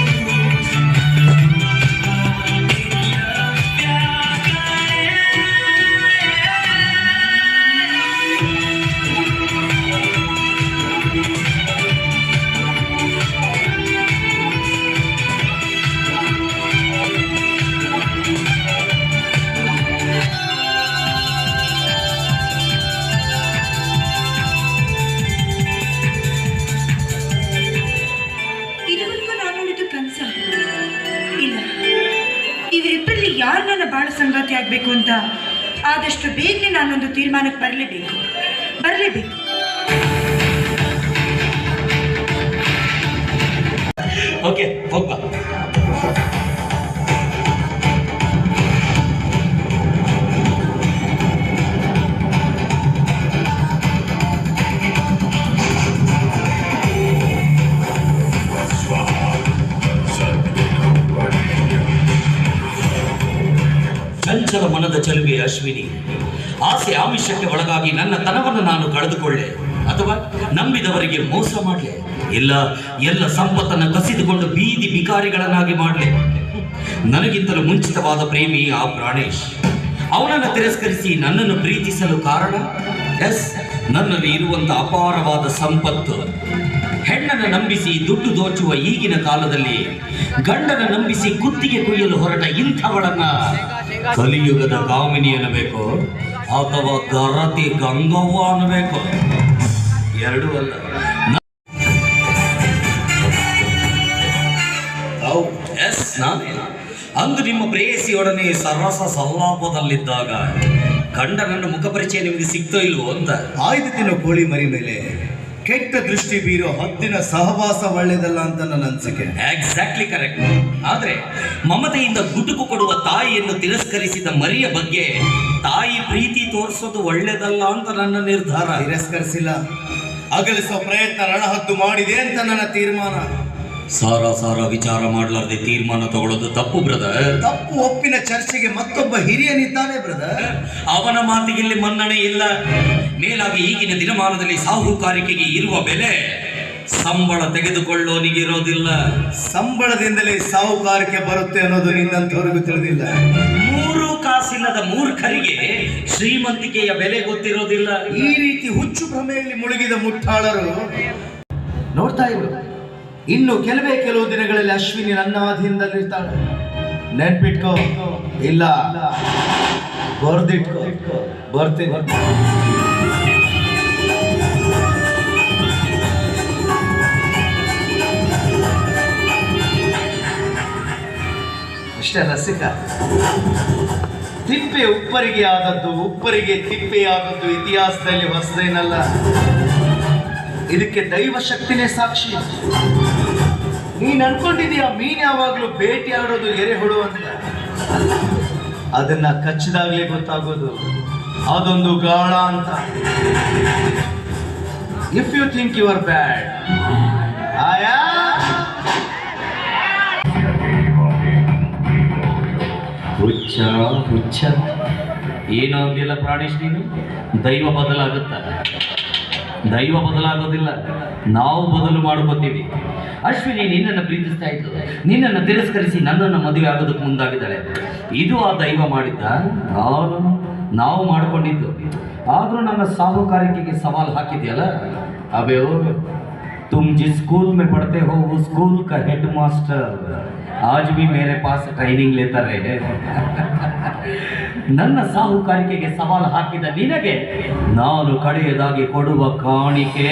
ಇದುವರೆಗೂ ನಾನು ನೋಡಿದ್ದು ಕನಸ ಇಲ್ಲ. ಇವರಿಬ್ಬರಲ್ಲಿ ಯಾರು ನನ್ನ ಬಾಳ ಸಂಗಾತಿ ಆಗ್ಬೇಕು ಅಂತ ಆದಷ್ಟು ಬೇಗನೆ ನಾನೊಂದು ತೀರ್ಮಾನಕ್ಕೆ ಬರಲೇಬೇಕು. ಓಕೆ ಹೋಗ್ಬಾ. ಚಂಚಲ ಮನದ ಚಲುವೆ ಅಶ್ವಿನಿ, ಆಸೆ ಆಮಿಷಕ್ಕೆ ಒಳಗಾಗಿ ನನ್ನ ತನವನ್ನು ನಾನು ಕಳೆದುಕೊಳ್ಳೆ ಅಥವಾ ನಂಬಿದವರಿಗೆ ಮೋಸ ಮಾಡಲೆ, ಇಲ್ಲ ಎಲ್ಲ ಸಂಪತ್ತನ್ನು ಕಸಿದುಕೊಂಡು ಬೀದಿ ಬಿಕಾರಿಗಳನ್ನಾಗಿ ಮಾಡಲೆ. ನನಗಿಂತಲೂ ಮುಂಚಿತವಾದ ಪ್ರೇಮಿ ಆ ಪ್ರಾಣೇಶ್. ಅವನನ್ನು ತಿರಸ್ಕರಿಸಿ ನನ್ನನ್ನು ಪ್ರೀತಿಸಲು ಕಾರಣ ನನ್ನಲ್ಲಿ ಇರುವಂತ ಅಪಾರವಾದ ಸಂಪತ್ತು. ಹೆಣ್ಣನ್ನು ನಂಬಿಸಿ ದುಡ್ಡು ದೋಚುವ ಈಗಿನ ಕಾಲದಲ್ಲಿ ಗಂಡನ ನಂಬಿಸಿ ಕುತ್ತಿಗೆ ಕೊಯ್ಯಲು ಹೊರಟ ಇಂಥವಳನ್ನ ಕಲಿಯುಗದ ಕಾಮಿನಿ ಅನ್ನಬೇಕು ಅಥವಾ ಗರತಿ ಗಂಗವ್ವ ಅನ್ನಬೇಕು? ಎರಡೂ ಅಲ್ಲ. ನಾನೇ ಅಂದು ನಿಮ್ಮ ಪ್ರೇಯಸಿಯೊಡನೆ ಸರಸ ಸಲ್ಲಾಪದಲ್ಲಿದ್ದಾಗ ಗಂಡನನ್ನ ಮುಖಪರಿಚಯ ನಿಮಗೆ ಸಿಗ್ತೋ ಇಲ್ವೋ ಅಂತ. ಆಯ್ದು ತಿನ್ನೋ ಕೋಳಿ ಮರಿ ಮೇಲೆ ಕೆಟ್ಟ ದೃಷ್ಟಿ ಬೀರೋ ಹದ್ದಿನ ಸಹವಾಸ ಒಳ್ಳೇದಲ್ಲ ಅಂತ ನನ್ನ ಅನಿಸಿಕೆ. Exactly correct. ಆದ್ರೆ ಮಮತೆಯಿಂದ ಗುಟುಕು ಕೊಡುವ ತಾಯಿಯನ್ನು ತಿರಸ್ಕರಿಸಿದ ಮರಿಯ ಬಗ್ಗೆ ತಾಯಿ ಪ್ರೀತಿ ತೋರಿಸೋದು ಒಳ್ಳೇದಲ್ಲ ಅಂತ ನನ್ನ ನಿರ್ಧಾರ. ತಿರಸ್ಕರಿಸಿಲ್ಲ, ಅಗಲಿಸೋ ಪ್ರಯತ್ನ ರಣಹದ್ದು ಮಾಡಿದೆ ಅಂತ ನನ್ನ ತೀರ್ಮಾನ. ಸಾರ ವಿಚಾರ ಮಾಡಲಾರ್ದೆ ತೀರ್ಮಾನ ತಗೊಳ್ಳೋದು ತಪ್ಪು ಬ್ರದರ್. ತಪ್ಪು ಒಪ್ಪಿನ ಚರ್ಚೆಗೆ ಮತ್ತೊಬ್ಬ ಹಿರಿಯನಿದ್ದಾನೆ ಬ್ರದರ್. ಅವನ ಮಾತಿಗೆ ಮನ್ನಣೆ ಇಲ್ಲ. ಮೇಲಾಗಿ ಈಗಿನ ದಿನಮಾನದಲ್ಲಿ ಸಾಹುಕಾರಿಕೆಗೆ ಇರುವ ಬೆಲೆ ಸಂಬಳ ತೆಗೆದುಕೊಳ್ಳೋನಿಗಿರೋದಿಲ್ಲ. ಸಂಬಳದಿಂದಲೇ ಸಾಹುಕಾರಿಕೆ ಬರುತ್ತೆ ಅನ್ನೋದು ನಿನ್ನಂತವರಿಗೂ ತಿಳಿದಿಲ್ಲ. 3 ಕಾಸಿಲ್ಲದ ಮೂರ್ಖರಿಗೆ ಶ್ರೀಮಂತಿಕೆಯ ಬೆಲೆ ಗೊತ್ತಿರೋದಿಲ್ಲ. ಈ ರೀತಿ ಹುಚ್ಚು ಭ್ರಮೆಯಲ್ಲಿ ಮುಳುಗಿದ ಮುಟ್ಟಾಳರು ನೋಡ್ತಾ ಇರು. ಇನ್ನು ಕೆಲವು ದಿನಗಳಲ್ಲಿ ಅಶ್ವಿನಿ ನನ್ನ ಅಧೀನದಲ್ಲಿರ್ತಾಳೆ. ನೆನ್ಪಿಟ್ಕೋ, ಇಲ್ಲ ಬರ್ದಿಟ್ಕೋ, ಬರ್ತೀನಿ. ಅಷ್ಟೇ ರಸಿಕ. ತಿಪ್ಪೆ ಉಪ್ಪರಿಗೆ ಆದದ್ದು, ಉಪ್ಪರಿಗೆ ತಿಪ್ಪೆ ಆದದ್ದು ಇತಿಹಾಸದಲ್ಲಿ ಹೊಸದೇನಲ್ಲ. ಇದಕ್ಕೆ ದೈವ ಶಕ್ತಿನೇ ಸಾಕ್ಷಿ. ನೀನ್ ಅನ್ಕೊಂಡಿದೀಯ ಮೀನ್ ಯಾವಾಗ್ಲೂ ಭೇಟಿ ಆಡೋದು ಎರೆಹುಳು ಅಂತ. ಅದನ್ನ ಕಚ್ಚಿದಾಗ್ಲೇ ಗೊತ್ತಾಗೋದು ಅದೊಂದು ಗಾಳ ಅಂತ. If you think you are bad, ಆಯಾ ಹುಚ್ಚ ಏನೋ ಅಂದಿಲ್ಲ ಪ್ರಾಣೇಶ್. ನೀನು ದೈವ ಬದಲಾಗೋದಿಲ್ಲ, ನಾವು ಬದಲು ಮಾಡ್ಕೋತೀವಿ. ಅಶ್ವಿನಿ ನಿನ್ನನ್ನು ಪ್ರೀತಿಸ್ತಾ ಇದ್ದು ನಿನ್ನನ್ನು ತಿರಸ್ಕರಿಸಿ ನನ್ನನ್ನು ಮದುವೆ ಆಗೋದಕ್ಕೆ ಮುಂದಾಗಿದ್ದಾಳೆ. ಇದು ಆ ದೈವ ಮಾಡಿದ್ದ, ನಾವು ಮಾಡಿಕೊಂಡಿದ್ದು. ಆದರೂ ನನ್ನ ಸಾಹುಕಾರಿಕೆಗೆ ಸವಾಲು ಹಾಕಿದ್ಯಲ್ಲ. ಅಬೇ तुम जिस स्कूल में पढ़ते हो वो स्कूल का हेड मास्टर आज भी मेरे पास ट्रैनिंग लेता रहे. ನನ್ನ ಸಾಹುಕಾರಿಕೆಗೆ ಸವಾಲು ಹಾಕಿದ ನಿನಗೆ ನಾನು ಕಡೆಯದಾಗಿ ಕೊಡುವ ಕಾಣಿಕೆ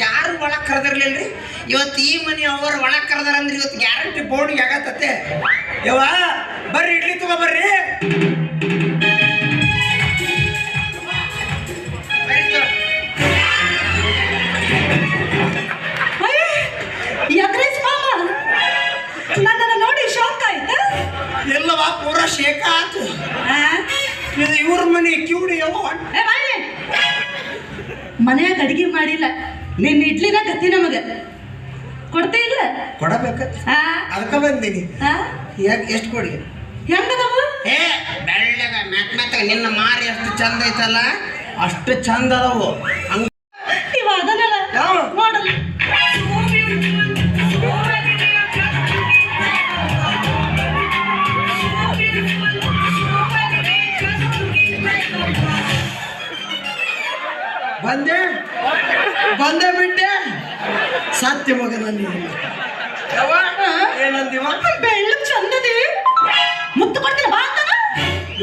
ಯಾರು ಒಳಗ್ ಕರೆದಿರ್ಲಿಲ್ರಿ? ಇವತ್ತು ಈ ಮನೆ ಅವ್ರ ಒಳಗ್ ಕರೆದಾರ ಅಂದ್ರೆ ಇವತ್ತು ಗ್ಯಾರಂಟಿ ಬೋರ್ಡ್ಗೆ ಆಗತ್ತೆ. ಯವ್ವ ಬರ್ರಿ, ಇಡ್ಲಿ ತಗೋ ಬರ್ರಿ. ನನ್ನನ್ನು ನೋಡಿ ಶಾಕ್ ಆಯ್ತಾ? ಎಲ್ಲವ ಪೂರ ಶೇಕ ಆತು. ಇದು ಇವ್ರ ಮನೆ ಕಿವುಡಿ. ಮನೆಯಾಗ ಅಡಿಗೆ ಮಾಡಿಲ್ಲ, ನಿನ್ನ ಇಡ್ಲಿನ ಗತಿ ನಮಗ ಕೊಡ್ತೇ ಇಲ್ಲ. ಕೊಡಬೇಕ ಅದಕ್ಕ ಬಂದೀನಿ. ಎಷ್ಟು ಕೊಡಿ? ಹೆಂಗದವು? ಬೆಳ್ಳಗ ಮೆತ್ತಗ ನಿನ್ನ ಮಾರಿ ಎಷ್ಟು ಚಂದ ಐತಲ್ಲ ಅಷ್ಟು ಚಂದ ಅದಾವು. ಇವ ಅದನ್ನಲ್ಲ ನೋಡಲ್ಲ. ಬಂದೆ ಬಿಟ್ಟೆ. ಸತ್ಯ ಮಗನ ಏನಂದಿವ? ಬೆಳ್ಳು ಚಂದದಿ ಮುತ್ತು ಕೊಡ್ತೀನಿ ಬಾ ಅಂತ.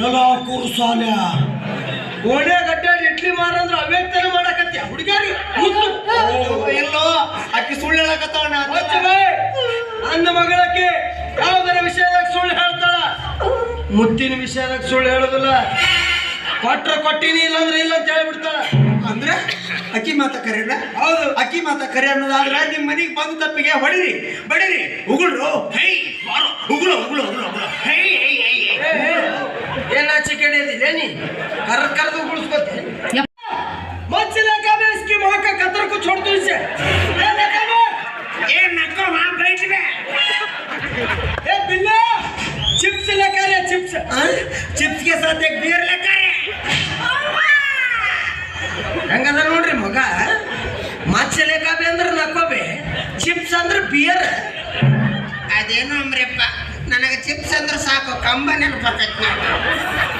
ಎಲ್ಲ ಕೂರ್ಸಾಲ್ಯ ಓಣೆ ಗಡ್ಡಾಡಿ ಇಡ್ಲಿ ಮಾರಂದ್ರ ಅವ್ಯಕ್ತನ ಮಾಡಕತ್ಯ ಹುಡುಗಾರಿ. ಎಲ್ಲೋ ಆಕಿ ಸುಳ್ಳು ಹೇಳಕತ್ತಾಳ. ನನ್ನ ಮಗಳಕ್ಕೆ ಯಾವುದರ ವಿಷಯದಾಗ ಸುಳ್ಳು ಹೇಳ್ತಾಳ, ಮುತ್ತಿನ ವಿಷಯದಾಗ ಸುಳ್ಳು ಹೇಳೋದಿಲ್ಲ. ಕೊಟ್ರ ಕೊಟ್ಟಿನಿ ಇಲ್ಲಾಂದ್ರೆ ಇಲ್ಲ ಅಂತ ಹೇಳ್ಬಿಡ್ತಾಳ. ಅಂದ್ರೆ ಅಕ್ಕಿ ಮಾತ ಕರೀರ? ಹೌದು, ಅಕ್ಕಿ ಮಾತ ಕರಿ ಅನ್ನೋದಾದ್ರೆ ನಿಮ್ ಮನೆಗೆ ಬಂದ ತಪ್ಪಿಗೆ ಹೊಡಿರಿ, ಬಡಿರಿ, ಉಗುಳ್ರು. ಹೈ ಬಾರೋ, ಉಗುಳು ಉಗುಳು ಉಗುಳು ಉಗುಳು. ಹೈ ಹೈ ಹೈ ಏನ್ ಚಿಕನ್ ಇದಿಲ್ಲ ನೀ ಕರ್ದು ಉಳಿಸ್ಕೊತಿ मच्छला का मैं इसकी माँ का कतर को छोड़ दो इसे ये नको वहाँ बैठ में ए बिल्ला चिप्स लेकर है चिप्स चिप्स के साथ एक बियर लेकर ಹೆಂಗದ ನೋಡ್ರಿ ಮಗ ಮಚ್ಚಲೆ ಕಾಬಿ ಅಂದ್ರೆ ನಕ್ಕೋಬೆ ಚಿಪ್ಸ್ ಅಂದ್ರೆ ಬಿಯರ್ ಅದೇನು ಅಂಬ್ರಪ್ಪ ನನಗೆ ಚಿಪ್ಸ್ ಅಂದ್ರೆ ಸಾಕು ಕಂಬ ನೆನಪಾಕೈತಿ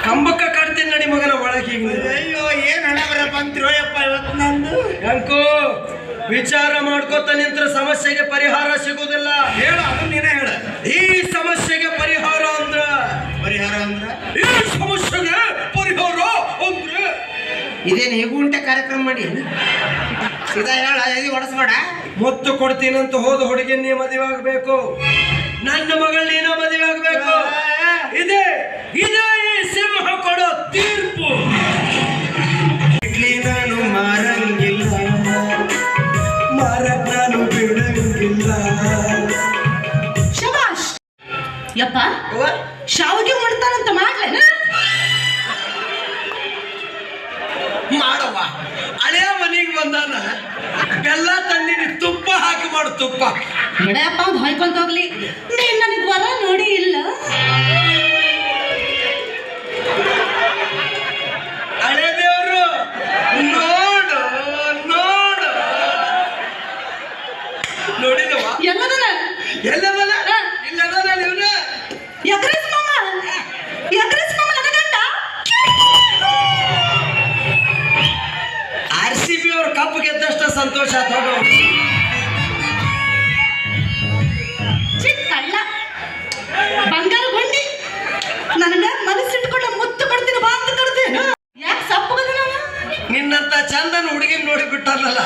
ಕಂಬಕ್ಕ ಕಟ್ತೀನಿ ನಡಿ ಮಗನ ಒಳಗೆ ಅಯ್ಯೋ ಏನ್ ಹಣಬರ ಬಂತಿರೋಯಪ್ಪ ಇವತ್ತು ನಂದು ಅಂಕು ವಿಚಾರ ಮಾಡ್ಕೋತ ನಿಂತ್ರ ಸಮಸ್ಯೆಗೆ ಪರಿಹಾರ ಸಿಗುವುದಿಲ್ಲ ಹೇಳ ಅದು ನೀನೇ ಹೇಳ ಈ ಸಮಸ್ಯೆಗೆ ಪರಿಹಾರ ಅಂದ್ರ ಈ ಸಮಸ್ಯೆಗೆ ಪರಿಹಾರ ಅಂದ್ರೆ ಇದೇನು ಹೇಗುಂಟೆ ಕಾರ್ಯಕ್ರಮ ಮಾಡಿ ಸೀದಾ ಹೇಳ ಎದಿ ಹೊಡೆಸ್ಬೇಡ ಮುತ್ತು ಕೊಡ್ತೀನಂತ ಹೋದ ಹುಡುಗಿ ನೀ ಮದುವೆ ಆಗ್ಬೇಕು ನನ್ನ ಮಗಳ ನೀನ ಮದುವೆ ಆಗ್ಬೇಕು ಇದೇ ಇದೇ ಈ ಸಿಂಹ ಕೊಡೋ ತೀರ್ಪು ನಾನು ಮಾರಂಗಿಲ್ಲ ಮಾರಕ್ ನಾನು ಬಿಡಂಗಿಲ್ಲ ಶಬಾಷ್ ಯಪ್ಪ ಶಾವಿಗೆ ಮಾಡ್ತಾನಂತ ಮಾಡ್ಲೇನ ಮಾಡವ್ವ ಹಳೆಯ ಮನೆಗೆ ಬಂದಾನ ಬೆಲ್ಲ ತಣ್ಣೀರಿ ತುಪ್ಪ ಹಾಕಿ ಮಾಡು ತುಪ್ಪ ಬಿಡಪ್ಪ ಅವ್ನು ಹೊಯ್ಕೊಂತ ಹೋಗ್ಲಿ ನೀನ್ ನನಗ್ ವರ ನೋಡಿ ಇಲ್ಲ ಹಳೆ ದೇವರು ನೋಡು ನೋಡು ನೋಡಿದವ ಎಲ್ಲದನ ಎಲ್ಲದಲ್ಲ ಇಲ್ಲದಲ್ಲ ಇವನ ಎಗ್ರೆಸ್ ಮಾಮ ನನ್ನ ಗಂಡ RCB ಅವ್ರ ಕಪ್ ಗೆದ್ದಷ್ಟ ಸಂತೋಷ ಆತೋಗ ಚಿಕ್ಕಲ್ಲ ಬಂಗಾರ ಗೊಂಡಿ ನನ್ನ ಮನಸ್ಸಿಟ್ಕೊಂಡು ಮುತ್ತು ಕೊಡ್ತೀನಿ ಬಾ ಅಂತ ಕರ್ದೇನು ಯಾಕೆ ಸಪ್ಪಗದ ನಾವು ನಿನ್ನಂತ ಚಂದನ ಹುಡುಗಿ ನೋಡಿ ಬಿಟ್ಟಾರಲ್ಲ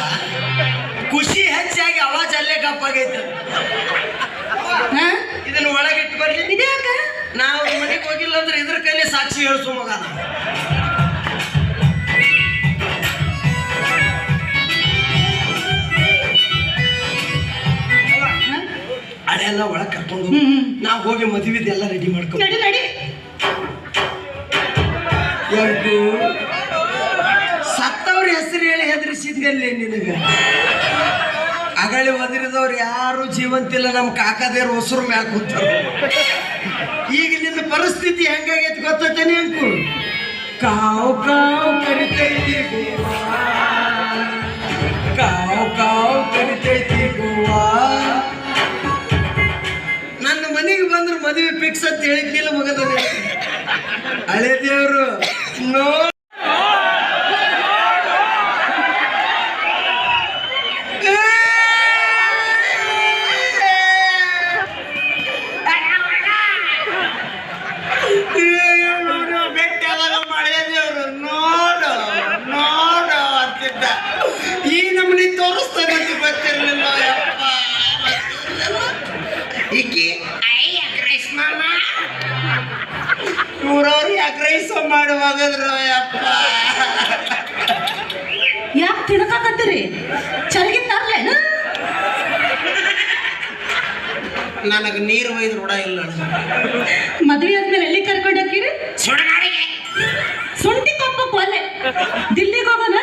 ಖುಷಿ ಹೆಚ್ಚಾಗಿ ಅವಾಜ್ ಅಲ್ಲೇ ಕಪ್ಪಾಗೈತೆ ಇದನ್ನ ಒಳಗಿಟ್ಟು ಬರ್ಲಿ ಇದ್ಯಾಕ ನಾವು ಮನೆಗೆ ಹೋಗಿಲ್ಲ ಅಂದ್ರೆ ಇದ್ರ ಕೈಲಿ ಸಾಕ್ಷಿ ಹೇಳ್ಸು ಮಗ ನಾವು ಹಳೆಲ್ಲ ಒಳಗೆ ಕರ್ಕೊಂಡು ನಾವು ಹೋಗಿ ಮದುವೆದೆಲ್ಲ ರೆಡಿ ಮಾಡ್ಕೊ ನಡಿ ನಡಿ ಯಾಕು ಸತ್ತವ್ರ ಹೆಸರು ಹೇಳಿ ಹೆದರಿಸಿದ್ದಲ್ಲಿ ನಿನಗೆ ಅಗಳಿ ಒದರಿದವ್ರು ಯಾರು ಜೀವಂತಿಲ್ಲ ನಮ್ಮ ಕಾಕದೇರು ಹೊಸರು ಮ್ಯಾಕ ಕೂತಾರ ಈಗ ನಿನ್ನ ಪರಿಸ್ಥಿತಿ ಹೆಂಗಾಗೈತಿ ಗೊತ್ತೈತೇನೆ ಅಂಕು ಕಾವು ಕಾವು ಕರಿತೈತಿ ಗೋವಾ ಕಾವು ಕಾವು ಕರಿತೈತಿ ಗೋವಾ ನನ್ನ ಮನೆಗೆ ಬಂದ್ರೆ ಮದುವೆ ಫಿಕ್ಸ್ ಅಂತ ಹೇಳಿದ್ನಿಲ್ಲ ಮಗದ ಹಳೆ ದೇವ್ರು ನೋ ಬೆಟ್ಟದಾಗ ಮಳೆ ದೇವ್ರು ನೋಡು ನೋಡು ಅಂತಿದ್ದ ಈ ನಮ್ಮನಿ ತೋರಿಸ್ತಾನೆ ಅಂತ ಗೊತ್ತಿರ್ಲಿಲ್ಲ ಯಪ್ಪ ಈಕಿ ಮಾಮ ಇವ್ರವ್ರು ಯಾಕೆ ರೈಸ ಮಾಡುವಾಗದ್ರು ಯಪ್ಪ ಯಾಕೆ ತಿನ್ಕಾಕತ್ತೀರಿ ಚರಗಿ ತರ್ಲೇನು ನನಗೆ ನೀರು ಒಯ್ದು ರೂಢ ಇಲ್ಲ ಮದುವೆ ಆದ್ಮೇಲೆ ಎಲ್ಲಿ ಕರ್ಕೊಂಡು ಹೋಗಿರಿ ಸುಡಗಾಡಿಗೆ ಸುಂಟಿ ಕೊಪ್ಪಕ್ಕೆ ಒಲ್ಲೆ ದಿಲ್ಲಿಗೆ ಹೋಗೋಣ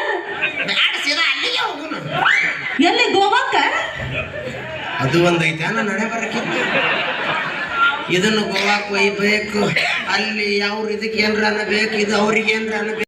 ಬ್ಯಾಡ ಸೀದಾ ಅಲ್ಲಿಗೆ ಹೋಗುನು ಎಲ್ಲಿ ಗೋವಾಕ್ಕ ಅದು ಒಂದೈತೆ ನಾನು ನಡೆ ಬರಕ್ಕಿಂತ ಇದನ್ನು ಗೋವಾಕ್ಕೆ ಒಯ್ಬೇಕು ಅಲ್ಲಿ ಅವ್ರ ಇದಕ್ಕೆ ಏನ್ರ ಅನ್ನಬೇಕು ಇದು ಅವ್ರಿಗೆ ಏನ್ರ ಅನ್ನಬೇಕು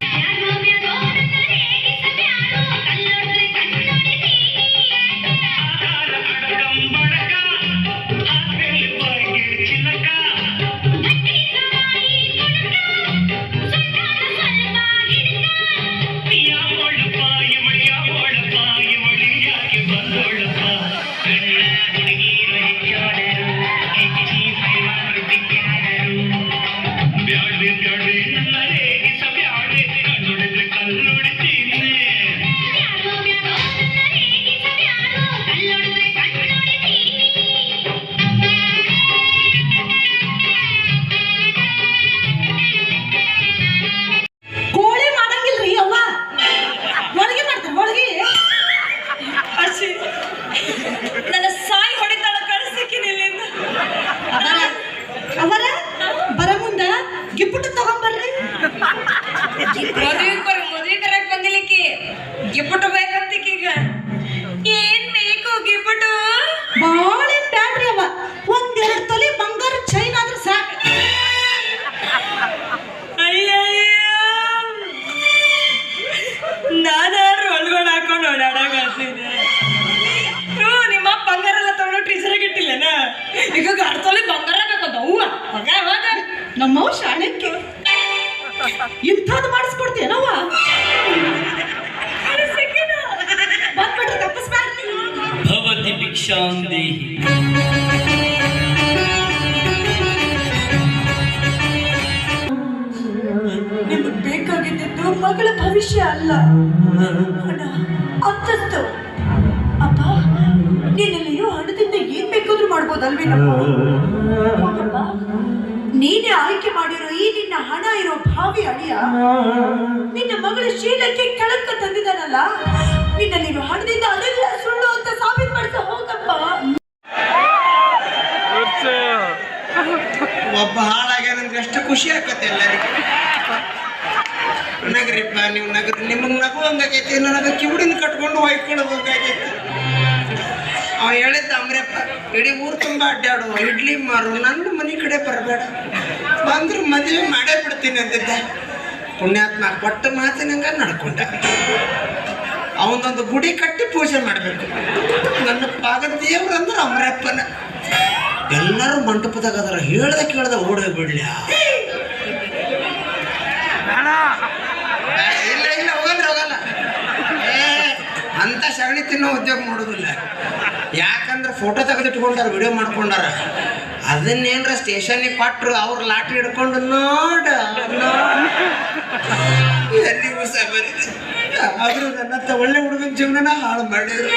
ಬ್ಯಾಡ್ವೆ ನನ್ನ ರೇಗಿಸ ಬ್ಯಾಡ್ವೆ ತಗೊಂಬರ್ರಿ. ಮದ್ವಿ ಕರಕ್ ಬಂದಿಲಿಕ್ಕಿ ಗಿಫ್ಟ್ ಬೇಕಂತ ಈಗ ಏನ್ ಬೇಕು ಗಿಫ್ಟ್? ಬಾಳ ಬ್ಯಾಡ್ರಿ ಅವ, ಒಂದೆರಡು ತೊಲಿ ಬಂಗಾರ ಚೈನ್ ಆದ್ರೆ ಸಾಕು. ಅಯ್ಯಯ್ಯ ನಾನಾರು ಒಳಗಡೆ ಹಾಕೊಂಡು ಓಡಾಡಕತ್ತಿದ್ದೆ. ನಿಮ್ಮ ಬಂಗಾರ ಎಲ್ಲ ತಗೊಂಡು ಟೀಚರ್ಗೆ ಇಟ್ಟಿಲ್ಲನ? ಈಗ ಅಡ್ತೊಲಿ ಬಂಗಾರ ಬೇಕಂತ ಹೂವ ಹೋಗ ನಮ್ಮವ್ ಶಾಣಕ್ಕೆ ಇಂಥದ್ದು ಮಾಡಿಸ್ಕೊಡ್ತೀನವ. ಬಂದ್ಬಿಟ್ರೆ ತಪ್ಪಿಸ್ಬಾರ್ದು. ಭವತಿ ಭಿಕ್ಷಾಂ ದೇಹಿ. ನಿಮಗೆ ಬೇಕಾಗಿದ್ದು ಮಗಳ ಭವಿಷ್ಯ ಅಲ್ಲ, ಹಣ, ಅಂತಸ್ತು. ಅಪ್ಪ ನೀನೆಲ್ಲಿಯೋ ಹಣದಿಂದ ಏನ್ ಬೇಕಾದ್ರೂ ಮಾಡ್ಬೋದಲ್ವೇನಪ್ಪ? ನೀನೇ ಆಯ್ಕೆ ಮಾಡಿರೋ ಈ ನಿನ್ನ ಹಣ ಇರೋ ಭಾವಿ ಅಳಿಯ ನಿನ್ನ ಮಗಳ ಶೀಲಕ್ಕೆ ಕಳಂಕ ತಂದಿದ್ದಾನಲ್ಲ, ನಿನ್ನಲ್ಲಿರೋ ಹಣದಿಂದ ಅದೆಲ್ಲ ಸುಳ್ಳು ಅಂತ ಸಾಬೀತು ಮಾಡಿಸ ಹೋಗಪ್ಪ. ಒಬ್ಬ ಹಾಳಾಗ್ಯಾನಂದ್ರೆ ಎಷ್ಟು ಖುಷಿ ಆಕತ್ತೆ ಎಲ್ಲರಿಗೂ. ನಗರಿಪ್ಪ ನೀವು ನಗರಿ, ನಿಮಗೆ ನಗು ಹಂಗಾಗೈತಿ, ನನಗೆ ಕಿವುಡಿನ ಕಟ್ಕೊಂಡು ಹೊಯ್ಕೊಳ್ಳೋದು ಹಂಗಾಗೈತಿ. ಅವ ಹೇಳಿದ್ದ ಅಮ್ರಪ್ಪ, ಇಡೀ ಊರು ತುಂಬ ಅಡ್ಡಾಡು, ಇಡ್ಲಿ ಮಾರು, ನನ್ನ ಮನೆ ಕಡೆ ಬರಬೇಡ, ಬಂದ್ರೆ ಮದುವೆ ಮಾಡೇ ಬಿಡ್ತೀನಿ ಅಂತಿದ್ದ. ಪುಣ್ಯಾತ್ಮ ಕೊಟ್ಟ ಮಾತಿನಂಗ ನಡ್ಕೊಂಡ. ಅವನೊಂದು ಗುಡಿ ಕಟ್ಟಿ ಪೂಜೆ ಮಾಡಬೇಕು. ನನ್ನ ಪಾದ ದೇವ್ರಂದ್ರೆ ಅಮ್ರಪ್ಪನ. ಎಲ್ಲರೂ ಮಂಟಪದಾಗ ಅದರ ಹೇಳ್ದ ಕೇಳ್ದ ಓಡೇ ಬಿಡ್ಲಿ. ಇಲ್ಲ ಇಲ್ಲ ಹೋಗಲ್ಲ ಹೋಗಲ್ಲ, ಅಂತ ಸಗಣಿ ತಿನ್ನೋ ಉದ್ಯೋಗ ಮಾಡೋದಿಲ್ಲ. ಯಾಕಂದ್ರೆ ಫೋಟೋ ತೆಗೆದಿಟ್ಕೊಂಡಾರ, ವಿಡಿಯೋ ಮಾಡ್ಕೊಂಡಾರ, ಅದನ್ನೇನ್ರ ಸ್ಟೇಷನ್ಗೆ ಕೊಟ್ರು ಅವ್ರ ಲಾಟ್ರಿ ಹಿಡ್ಕೊಂಡು ನೋಡ ಎಲ್ಲಿಗೂ ಸಹ ಬರೀ. ಆದ್ರೂ ನನ್ನಂತ ಒಳ್ಳೆ ಹುಡುಗನ ಜೀವನನ ಹಾಳು ಮಾಡಿದ್ರು.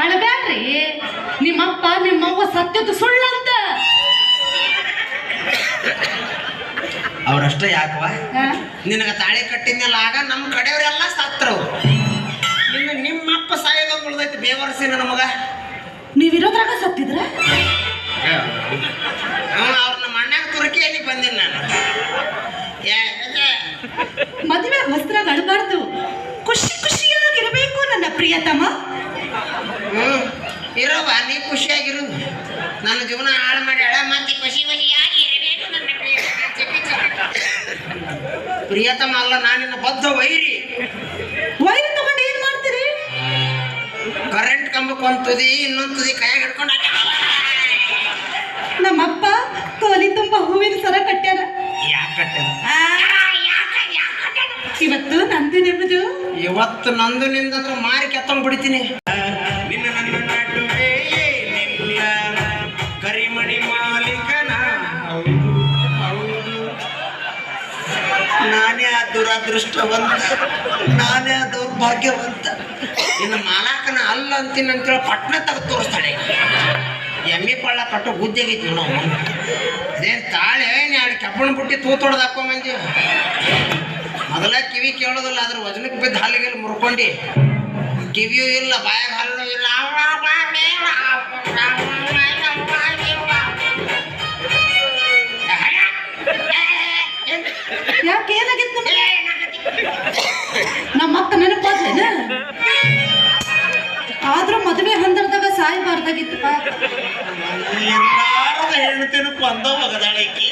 ಅಳಬ್ಯಾಡ್ರಿ, ನಿಮ್ಮಪ್ಪ ನಿಮ್ಮವ್ವ ಸತ್ಯದ ಸುಳ್ಳಂತ. ಅವ್ರಷ್ಟೇ ಯಾಕವ? ನಿನಗ ತಾಳಿ ಕಟ್ಟಿದ್ನಲ್ಲ, ಆಗ ನಮ್ಮ ಕಡೆಯವರೆಲ್ಲ ಸತ್ರವು. ಇನ್ನು ನಿಮ್ಮಪ್ಪ ಸಾಯೋದಂಗ್ ಉಳ್ದೈತಿ ಬೇವರ್ಸಿ ನನ್ನ ಮಗ. ನೀವಿರೋದ್ರಾಗ ಸತ್ತಿದ್ರ? ಅವ್ರ ನಮ್ಮ ಅಣ್ಣಾಗ ತುರ್ಕಿಯಲ್ಲಿ ಬಂದಿನಿ ನಾನು. ಮದುವೆ ವಸ್ತ್ರಾಗ ಅಳಬಾರ್ದು, ಖುಷಿ ಖುಷಿಯಾಗಿರ್ಬೇಕು ನನ್ನ ಪ್ರಿಯತಮ. ಇರೋವ, ನೀ ಖುಷಿಯಾಗಿರು. ನನ್ನ ಜೀವನ ಹಾಳು ಮಾಡಿ ಹಳ ಮತ್ತೆ ಖುಷಿ ಖುಷಿಯಾಗಿ ಇರಬೇಕು ನನ್ನ ಪ್ರಿಯತಮ ಅಲ್ಲ, ನಾನಿನ್ನ ಬದ್ಧ ವೈರಿ. ವೈರ್ ತಗೊಂಡು ಏನ್ ಮಾಡ್ತೀರಿ? ಕರೆಂಟ್ ಕಂಬಕ್ಕೆ ಒಂದು ತುದಿ ಇನ್ನೊಂದು ತುದಿ ಕೈಯಾಗ ಹಿಡ್ಕೊಂಡು ನಮ್ಮಪ್ಪ ಕೋಲಿ ತುಂಬಾ ಹೂವಿನ ಸರ ಕಟ್ಟ್ಯಾರ. ಯಾಕೆ ಇವತ್ತು ನಂದು ನಿಮ್ಮದು. ಇವತ್ತು ನಂದು ನಿಂದಂದ್ರೆ ಮಾರಿ ಕೆತ್ತಂಗ್ ಬಿಡ್ತೀನಿ. ನಿನ್ನ ನನ್ನ ನಡುವೆ ನಿಲ್ಲ ಕರಿಮಣಿ ಮಾಲೀಕನ ನಾನೇ ಆ ದುರದೃಷ್ಟವಂತ, ನಾನೇ ಆ ದೌರ್ಭಾಗ್ಯವಂತ. ಇನ್ನು ಮಾಲಕನ ಅಲ್ಲ ಅಂತೀನಿ ಅಂತೇಳಿ ಪಟ್ನ ತೆಗೆದು ತೋರಿಸ್ತಾಳೆ. ಎಮ್ಮೆ ಪಳ್ಳ ಕಟ್ಟೋ ಗುದ್ದೆಗೈತಿ ನಾವು. ಅದೇನು ತಾಳೆ ಎರಡು ಕೆಬ್ಬಣ ಬುಟ್ಟಿ ತೂತೊಡ್ದು ಹಾಕೊಂಬಂದಿ. ಮೊದಲ ಕಿವಿ ಕೇಳೋದಿಲ್ಲ, ಅದ್ರ ವಜನಕ್ಕೆ ಬಿದ್ದು ಹಾಲಿಗೆಲ್ಲ ಮುರ್ಕೊಂಡು ಕಿವಿಯೂ ಇಲ್ಲ, ಬಾಯಾಗ ಹಾಲು ಇಲ್ಲ. ಯಾಕೆ ಏನಾಗಿತ್ತು? ನಮ್ಮಕ್ಕ ನೆನಪಾದ್ಲೇನ? ಆದ್ರೂ ಮದುವೆ ಹಂದರದಾಗ ಸಾಯಬಾರ್ದಾಗಿತ್ತು. ಎಲ್ಲಾರದ ಹೇಳ್ತೇನೆ ಬಂದ ಮಗದಾಳ ಆಕಿ.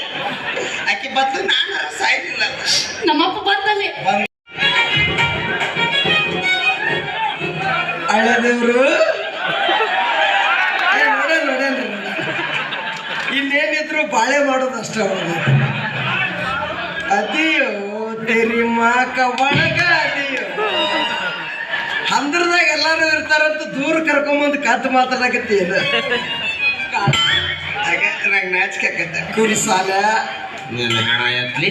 ಆಕಿ ಬದ್ದು ನಾನು ಸಾಯ್ಲಿಲ್ಲ. ನಮ್ಮಪ್ಪ ಬಂದಲ್ಲಿ ಹಳೆದೇವ್ರು ನೋಡೇನ್ರಿ, ಇನ್ನೇನಿದ್ರು ಬಾಳೆ ಮಾಡೋದು ಅಷ್ಟ. ಅದಿಯೋ ತೆರಿ ಮಾಕ ಒಳಗ ಅದಿಯೋ ಹಂದ್ರದಾಗ ಎಲ್ಲಾರು ಇರ್ತಾರಂತ ದೂರ ಕರ್ಕೊಂಬಂದು ಕತ್ತು ಮಾತಾಡಕತ್ತೀನ. ನಂಗೆ ನಾಚಿಕೆ ಆಕತ್ತ. ಕುರಿ ಸಾಲ ನೀನು ಹಣ ಎತ್ಲಿ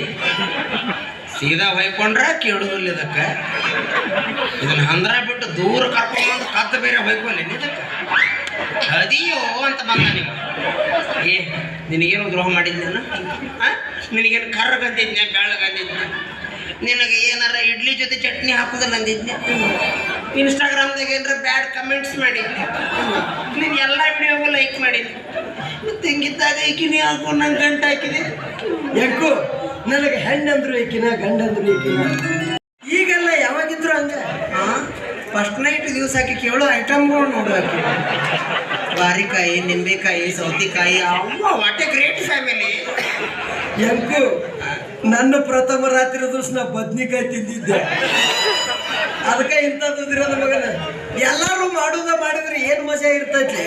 ಸೀದಾ ಹೊಯ್ಕೊಂಡ್ರೆ ಕೇಳುದಿಲ್ಲ. ಇದಕ್ಕೆ ಇದನ್ನ ಹಂದ್ರ ಬಿಟ್ಟು ದೂರ ಕರ್ಕೊಂಬಂದು ಕತ್ತು ಬೇರೆ ಹೊಯ್ಕೊಲ್ಲ. ಇದಕ್ಕೆ ಅದಿಯೋ ಅಂತ ಬಂದ ನೀವು. ನಿನಗೇನು ದ್ರೋಹ ಮಾಡಿದ್ನ? ನಿನಗೇನು ಕರ್ರಗಂದಿದ್ನ, ಬೆಳಗಂದಿದ್ನ? ನಿನಗೆ ಏನಾರ ಇಡ್ಲಿ ಜೊತೆ ಚಟ್ನಿ ಹಾಕುದಿಲ್ಲ ಅಂದಿದ್ನ? ಇನ್ಸ್ಟಾಗ್ರಾಮ್ದಾಗ ಏನಾರ ಬ್ಯಾಡ್ ಕಮೆಂಟ್ಸ್ ಮಾಡಿದ್ನ? ನೀನು ಎಲ್ಲ ವಿಡಿಯೋಗೂ ಲೈಕ್ ಮಾಡಿದ್ನಿ? ತೆಂಗಿದ್ದಾಗ ಈಕಿನಿ ಹಾಕೊಂಡು ನಂಗೆ ಗಂಟು ಹಾಕಿದೆ. ಯಾಕೋ ನನಗೆ ಹೆಣ್ಣಂದ್ರು ಈಕಿನ ಗಂಡಂದ್ರು ಈಕಿನ. ಈಗೆಲ್ಲ ಯಾವಾಗಿದ್ರು ಹಂಗೆ ಫಸ್ಟ್ ನೈಟ್ ದಿವಸ ಹಾಕಿ ಕೇಳೋ ಐಟಮ್ಗಳು ನೋಡು ಹಾಕಿ. ಬಾರಿಕಾಯಿ, ನಿಂಬೆಕಾಯಿ, ಸೌತೆಕಾಯಿ, ಅವ್ವ ವಾಟ್ ಎ ಗ್ರೇಟ್ ಫ್ಯಾಮಿಲಿ. ಎಂಕು ನನ್ನ ಪ್ರಥಮ ರಾತ್ರಿ ದಿವಸ ನಾ ಬದ್ನಿಕಾಯಿ ತಿಂದಿದ್ದೆ. ಅದಕ್ಕೆ ಇಂಥದ್ದಿರೋದು ಮಗನ. ಎಲ್ಲರೂ ಮಾಡಿದ್ರೆ ಏನ್ ಮಜಾ ಇರ್ತೈತಿ.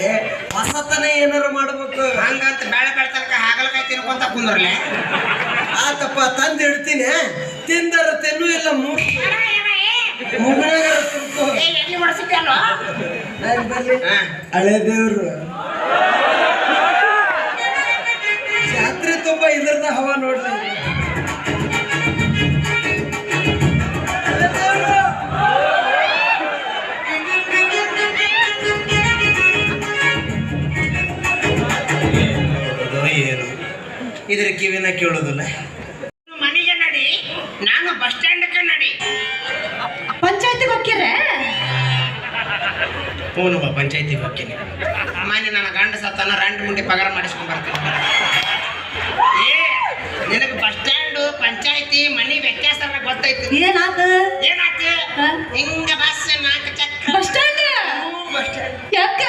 ಹೊಸತನ ಏನಾರು ಮಾಡ್ಬೇಕು. ಹಂಗಂತ ಬೇಳೆ ಬೆಳ್ತನಕ ಹಾಗಲಕಾಯಿ ತಿನ್ಕೊಂತ ಕುಂದ್ರಲೆ ಆತಪ್ಪ ತಂದು ಇಡ್ತೀನಿ. ತಿಂದರ ತೆನ್ನು ಇಲ್ಲ ಹಳೆ ದೇವ್ರು ಜಾತ್ರೆ ತುಂಬಾ ಇದ್ರದ ಹವಾ ನೋಡ್ರಿ. ಏನು ಇದ್ರ ಕಿವಿನ ಕೇಳೋದಿಲ್ಲ. ಮನೆಗೆ ನಡಿ, ನಾನು ಬಸ್ ಸ್ಟ್ಯಾಂಡ್ಗೆ ನಡಿ. ಪಂಚಾಯತಿಗೆ ಹೋಗ್ಯಾರೆ? ಹ್ಞೂ ಪಂಚಾಯತಿಗೆ ಹೋಗ್ತೀನಿ. ಮನೆ ನನ್ನ ಗಂಡ ಸತ್ತಾನ, ರಂಡ್ ಮುಂದೆ ಪಗಾರ ಮಾಡಿಸ್ಕೊಂಡ್ ಬರ್ತೀನಿ. ನಿನಗೆ ಬಸ್ ಸ್ಟ್ಯಾಂಡು ಪಂಚಾಯತಿ ಮನಿ ವ್ಯತ್ಯಾಸ ಗೊತ್ತೈತಿ. ಏನಾತ? ಏನಾಯ್ತು? ಹಿಂಗ ಬಸ್ 4 ಚಕ್ರ ಬಸ್ ಸ್ಟ್ಯಾಂಡ್. ಬಸ್ ಸ್ಟ್ಯಾಂಡ್ ಯಾಕ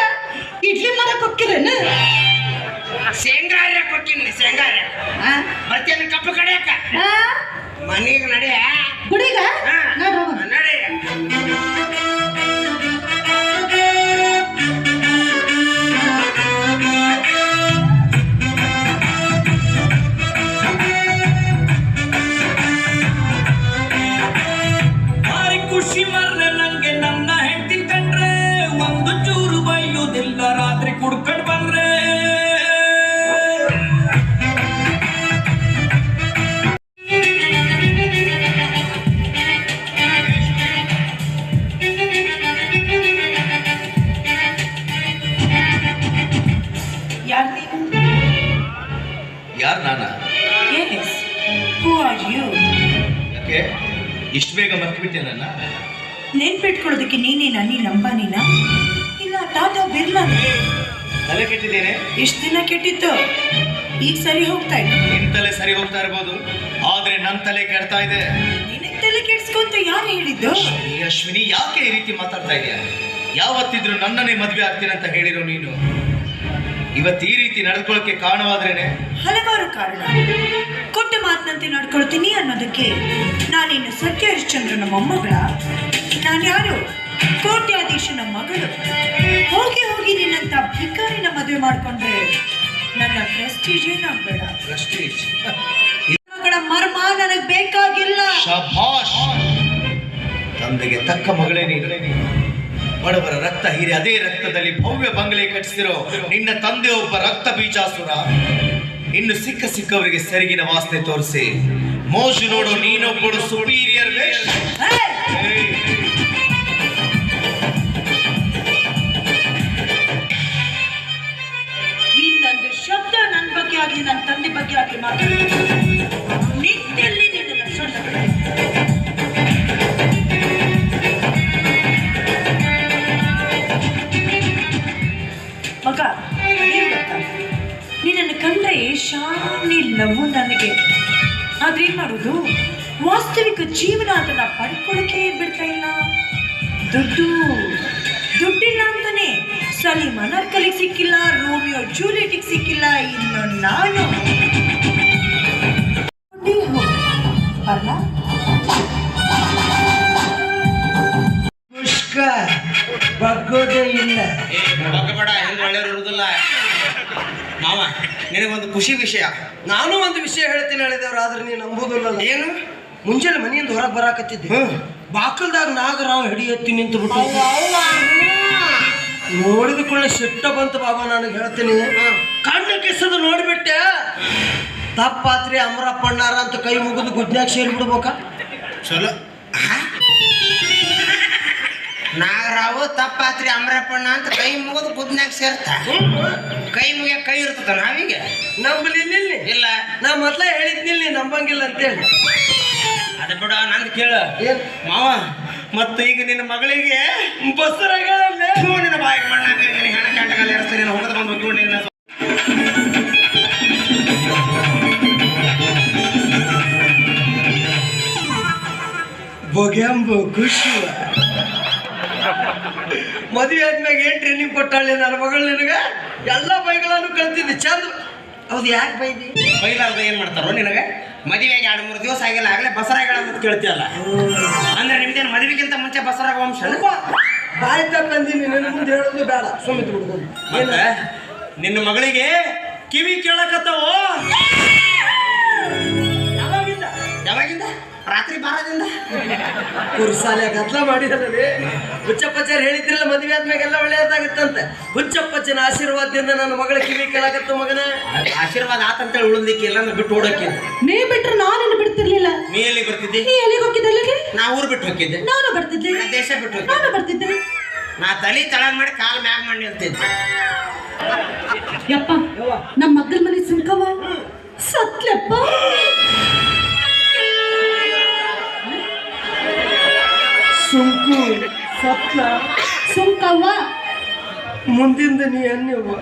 ಇಡ್ಲಿ ಮಾರಕ್ ಹೋಗ್ಯಾರೇನು? ಶೇಂಗಾ ಹರಿಯಕ್ ಹೋಗ್ತೀನಿ. ಶೇಂಗಾ ಬರ್ತೀನಿ ಕಪ್ಪು ಕಡಿಯಕ. ಮನಿಗೆ ನಡಿ. ಗುಡಿಗ ನಡಿ. ಖುಷಿ ಮರ್ರೆ ನಂಗೆ ನನ್ನ ಹೆಂಡತಿ ಕಂಡ್ರೆ ಒಂದು ಚೂರು ಬೈಯುವುದಿಲ್ಲ. ರಾತ್ರಿ ಕುಡ್ಕೊಂಡ್ ಬಂದ್ರೆ ಯಾರು ನಾನ? Yes. Who are you? ಯಾಕೆ ಇಷ್ಟು ಬೇಗ ಮರ್ತ್ಬಿಟ್ಟೆ ನನ್ನ? ನೆನ್ಪಿಟ್ಕೊಳ್ಳೋದಕ್ಕೆ ನೀನೇನಾ? ನೀನ್ ಅಂಬಾನಿನಾ ಇಲ್ಲ ಟಾಟಾ ಬಿರ್ಲಾ? ತಲೆ ಕೆಟ್ಟಿದ್ದೇನೆ. ಎಷ್ಟು ದಿನ ಕೆಟ್ಟಿತ್ತು, ಈಗ ಸರಿ ಹೋಗ್ತಾ ಇತ್ತು. ನಿನ್ ತಲೆ ಸರಿ ಹೋಗ್ತಾ ಇರ್ಬೋದು, ಆದ್ರೆ ನನ್ನ ತಲೆ ಕೆಡ್ತಾ ಇದೆ. ನಿನಗೆ ತಲೆ ಕೆಡ್ಸ್ಕೊಂತ ಯಾರು ಹೇಳಿದ್ದು? ಅಶ್ವಿನಿ, ಯಾಕೆ ಈ ರೀತಿ ಮಾತಾಡ್ತಾ ಇದೆಯಾ? ಯಾವತ್ತಿದ್ರು ನನ್ನನ್ನೇ ಮದ್ವೆ ಆಗ್ತೀನಿ ಅಂತ ಹೇಳಿರೋ ನೀನು ಇವತ್ತು ಈ ರೀತಿ ನಡ್ಕೊಳ್ಳೋಕೆ ಕಾರಣವಾದ್ರೇನೆ? ಹಲವಾರು ಕಾರಣ. ಕೊಟ್ಟ ಮಾತಿನಂತೆ ನಡ್ಕೊಳ್ತೀನಿ ಅನ್ನೋದಕ್ಕೆ ನಾನಿನ್ನು ಸತ್ಯ ಹರಿಶ್ಚಂದ್ರನ ಮೊಮ್ಮಗಳ? ನಾನು ಯಾರು? ಕೋಟ್ಯಾಧೀಶನ ಮಗಳು. ಹೋಗಿ ಹೋಗಿ ನಿನ್ನಂತ ಭಿಕಾರಿನ ಮದುವೆ ಮಾಡ್ಕೊಂಡ್ರೆ ನನ್ನ ಪ್ರೆಸ್ಟೀಜ್ ಏನಾಗ್ಬೇಡ. ಪ್ರೆಸ್ಟೀಜ್ ಮಗಳ ಮರ್ಮ ನನಗೆ ಬೇಕಾಗಿಲ್ಲ. ಶಭಾಷ್, ತಂದೆಗೆ ತಕ್ಕ ಮಗಳೇ ನೀನು. ಬಡವರ ರಕ್ತ ಹೀರಿ ಅದೇ ರಕ್ತದಲ್ಲಿ ಭವ್ಯ ಬಂಗಲೆ ಕಟ್ಟಿಸಿರೋ ನಿನ್ನ ತಂದೆ ಒಬ್ಬ ರಕ್ತ ಬೀಜಾಸುರ. ಇನ್ನು ಸಿಕ್ಕವರಿಗೆ ಸೆರಗಿನ ವಾಸನೆ ತೋರಿಸಿ ಮೋಜು ನೋಡು ನೀನೊಬ್ಬಳು ಸುಪೀರಿಯರ್. ಇನ್ನೊಂದು ಶಬ್ದ ನನ್ನ ಬಗ್ಗೆ ಆಗಲಿ ನನ್ನ ತಂದೆ ಬಗ್ಗೆ ಆಗಲಿ ಮಾತಾಡಿ ನಿತ್ಯಲ್ಲಿ ನಿನ್ನ ಸೊಂಟ ಮಗ. ಏನ್ ಗೊತ್ತಾ, ನಿನ್ನನ್ನು ಕಂಡ್ರೆ ಶಾನಿ ಲವ್ ನನಗೆ. ಆದ್ರೆ ಏನ್ ಮಾಡೋದು, ವಾಸ್ತವಿಕ ಜೀವನ ಅದನ್ನ ಪಡ್ಕೊಳ್ಳೋಕೆ ಬಿಡ್ತಾ ಇಲ್ಲ. ದುಡ್ಡಿಲ್ಲ ಅಂತಾನೆ ಸಲೀಮ್ ಅನಾರ್ಕಲಿಗೆ ಸಿಕ್ಕಿಲ್ಲ, ರೋಮಿಯೋ ಜೂಲಿಯಟ್ಗೆ ಸಿಕ್ಕಿಲ್ಲ. ಇನ್ನು ನಾನು ಅಲ್ಲ ಬಗ್ಗೋದೇ ಇಲ್ಲ. ಬಗ್ಗಬೇಡ, ಹೆಂಗ್ ಒಳ್ಳೆಯವ್ರು ಇರುದಿಲ್ಲ. ಮಾವ, ನಿನಗೊಂದು ಖುಷಿ ವಿಷಯ. ನಾನು ಒಂದು ವಿಷಯ ಹೇಳ್ತೀನಿ ಹೇಳಿದವ್ರು, ಆದ್ರೆ ನೀನು ನಂಬುದಿಲ್ಲ. ಏನು? ಮುಂಜಾನೆ ಮನೆಯಿಂದ ಹೊರಗೆ ಬರಾಕತ್ತಿದ್ದೆ. ಬಾಕಲ್ದಾಗ ನಾಗರಾವ್ ಹಿಡಿ ಎತ್ತಿ ನಿಂತು ಬಿಟ್ಟು ನೋಡಿದ ಕೂಡಲೇ ಸಿಟ್ಟ ಬಂತು ಬಾಬಾ. ನನಗೆ ಹೇಳ್ತೀನಿ, ಕಣ್ಣು ಕಿಸದು ನೋಡ್ಬಿಟ್ಟೆ. ತಪ್ಪಾತ್ರಿ ಅಮರಪ್ಪಣ್ಣಾರ ಅಂತ ಕೈ ಮುಗಿದು ಗುಜ್ಞಾಗ ಸೇರಿ ಬಿಡ್ಬೇಕ. ಚಲೋ. ನಾಗರಾವು ತಪ್ಪಾತ್ರಿ ಅಮರಪ್ಪಣ್ಣ ಅಂತ ಕೈ ಮುಗಿದು ಗುದ್ನಾಗ ಸೇರ್ತ. ಕೈ ಮುಗಿಯ ಕೈ ಇರ್ತದ ನಾವಿಗೆ ನಂಬಲಿಲ್ಲ. ಇಲ್ಲ, ನಾ ಮೊದ್ಲೇ ಹೇಳಿದ್ನಿಲ್ಲ ನೀ ನಂಬಂಗಿಲ್ಲ ಅಂತೇಳಿ. ಅದ ಬಿಡ, ನಂದು ಕೇಳ ಏನ್ ಮಾವ. ಮತ್ತೆ ಈಗ ನಿನ್ನ ಮಗಳಿಗೆ ಬಸ್ಸರಾಗ ನಿನ್ನ ಬಾಯಿಗೆ ಮಣ್ಣಾಕ ಹಣ ಕಂಟಗಲ್ಲಿ ಇರ್ತೀನಿ. ಹೋಗದ ಬಂದು ಬೊಗ್ಯಾಂಬು ಖುಷಿ ಮದುವೆ ಆದ್ಮ್ಯಾಗ ಏನ್ ಟ್ರೈನಿಂಗ್ ಕೊಟ್ಟಾಳೆ ನನ್ನ ಮಗಳು ನಿನಗ ಎಲ್ಲ ಬೈಗಳನ್ನು ಕಲ್ತಿದ್ದೆ ಚಂದ. ಹೌದು, ಯಾಕೆ ಬೈದಿ? ಬೈಲಾರ್ದ ಏನ್ ಮಾಡ್ತಾರೋ ನಿನಗೆ? ಮದುವೆಗೆ 2-3 ದಿವಸ ಆಗಿಲ್ಲ, ಆಗ್ಲೇ ಬಸರಾಗಳ ಅಂತ ಕೇಳ್ತೀಯಲ್ಲ. ಅಂದ್ರೆ ನಿಮ್ದೇನು ಮದುವೆಗಿಂತ ಮುಂಚೆ ಬಸರಾಗ ವಂಶ? ಬಾಯಿ ತಪ್ಪಂದಿನಿ, ನಿನ್ನ ಮುಂದೆ ಹೇಳೋದು ಬೇಡ, ಸುಮಿತ್ ಬಿಡ್ಬೋದು. ಮತ್ತೆ ನಿನ್ನ ಮಗಳಿಗೆ ಕಿವಿ ಕೇಳಕತ್ತಾವೋ? ಯಾವಾಗಿಂದ? ರಾತ್ರಿ ಬಾರದಿಂದ ಕುರ್ಸಾಲೆ ಗದ್ಲ ಮಾಡಿದಲ್ಲೇ. ಹುಚ್ಚಪ್ಪಚ್ಚಾರ ಹೇಳಿದ್ರಲ್ಲ ಮದುವೆ ಆದ್ಮ್ಯಾಗ ಎಲ್ಲ ಒಳ್ಳೆಯದಾಗುತ್ತಂತೆ. ಹುಚ್ಚಪ್ಪಚ್ಚನ ಆಶೀರ್ವಾದದಿಂದ ನನ್ನ ಮಗಳ ಕಿವಿ ಕೇಳಕತ್ತ ಮಗನ. ಆಶೀರ್ವಾದ ಆತಂತೇಳಿ ಉಳಿದಿಕ್ಕೆ ಎಲ್ಲ ಬಿಟ್ಟು ಓಡಕ್ಕೆ. ನೀ ಬಿಟ್ರೆ ನಾನೇನು ಬಿಡ್ತಿರ್ಲಿಲ್ಲ. ನೀ ಎಲ್ಲಿ ಬರ್ತಿದ್ದಿ? ನೀ ಎಲ್ಲಿಗೆ ಹೋಗಿದ್ದೆ? ಅಲ್ಲಿಗೆ ನಾ ಊರು ಬಿಟ್ಟು ಹೋಗಿದ್ದೆ. ನಾನು ಬರ್ತಿದ್ದೆ. ನಾ ದೇಶ ಬಿಟ್ಟು ಹೋಗಿದ್ದೆ. ನಾನು ಬರ್ತಿದ್ದೆ. ನಾ ತಲೆ ತಳಗ್ ಮಾಡಿ ಕಾಲ್ ಮ್ಯಾಗ್ ಮಾಡಿ ನಿಲ್ತಿದ್ದೆ. ಯಪ್ಪ, ನಮ್ಮ ಮಗನ ಮನೆ ಸುಂಕವ ಸತ್ಲಪ್ಪ. ಸುಂಕು ಸತ್ಲ ಸುಂಕವ್ವ ಮುಂದಿಂದ ನೀ ಅನ್ನವ್ವ.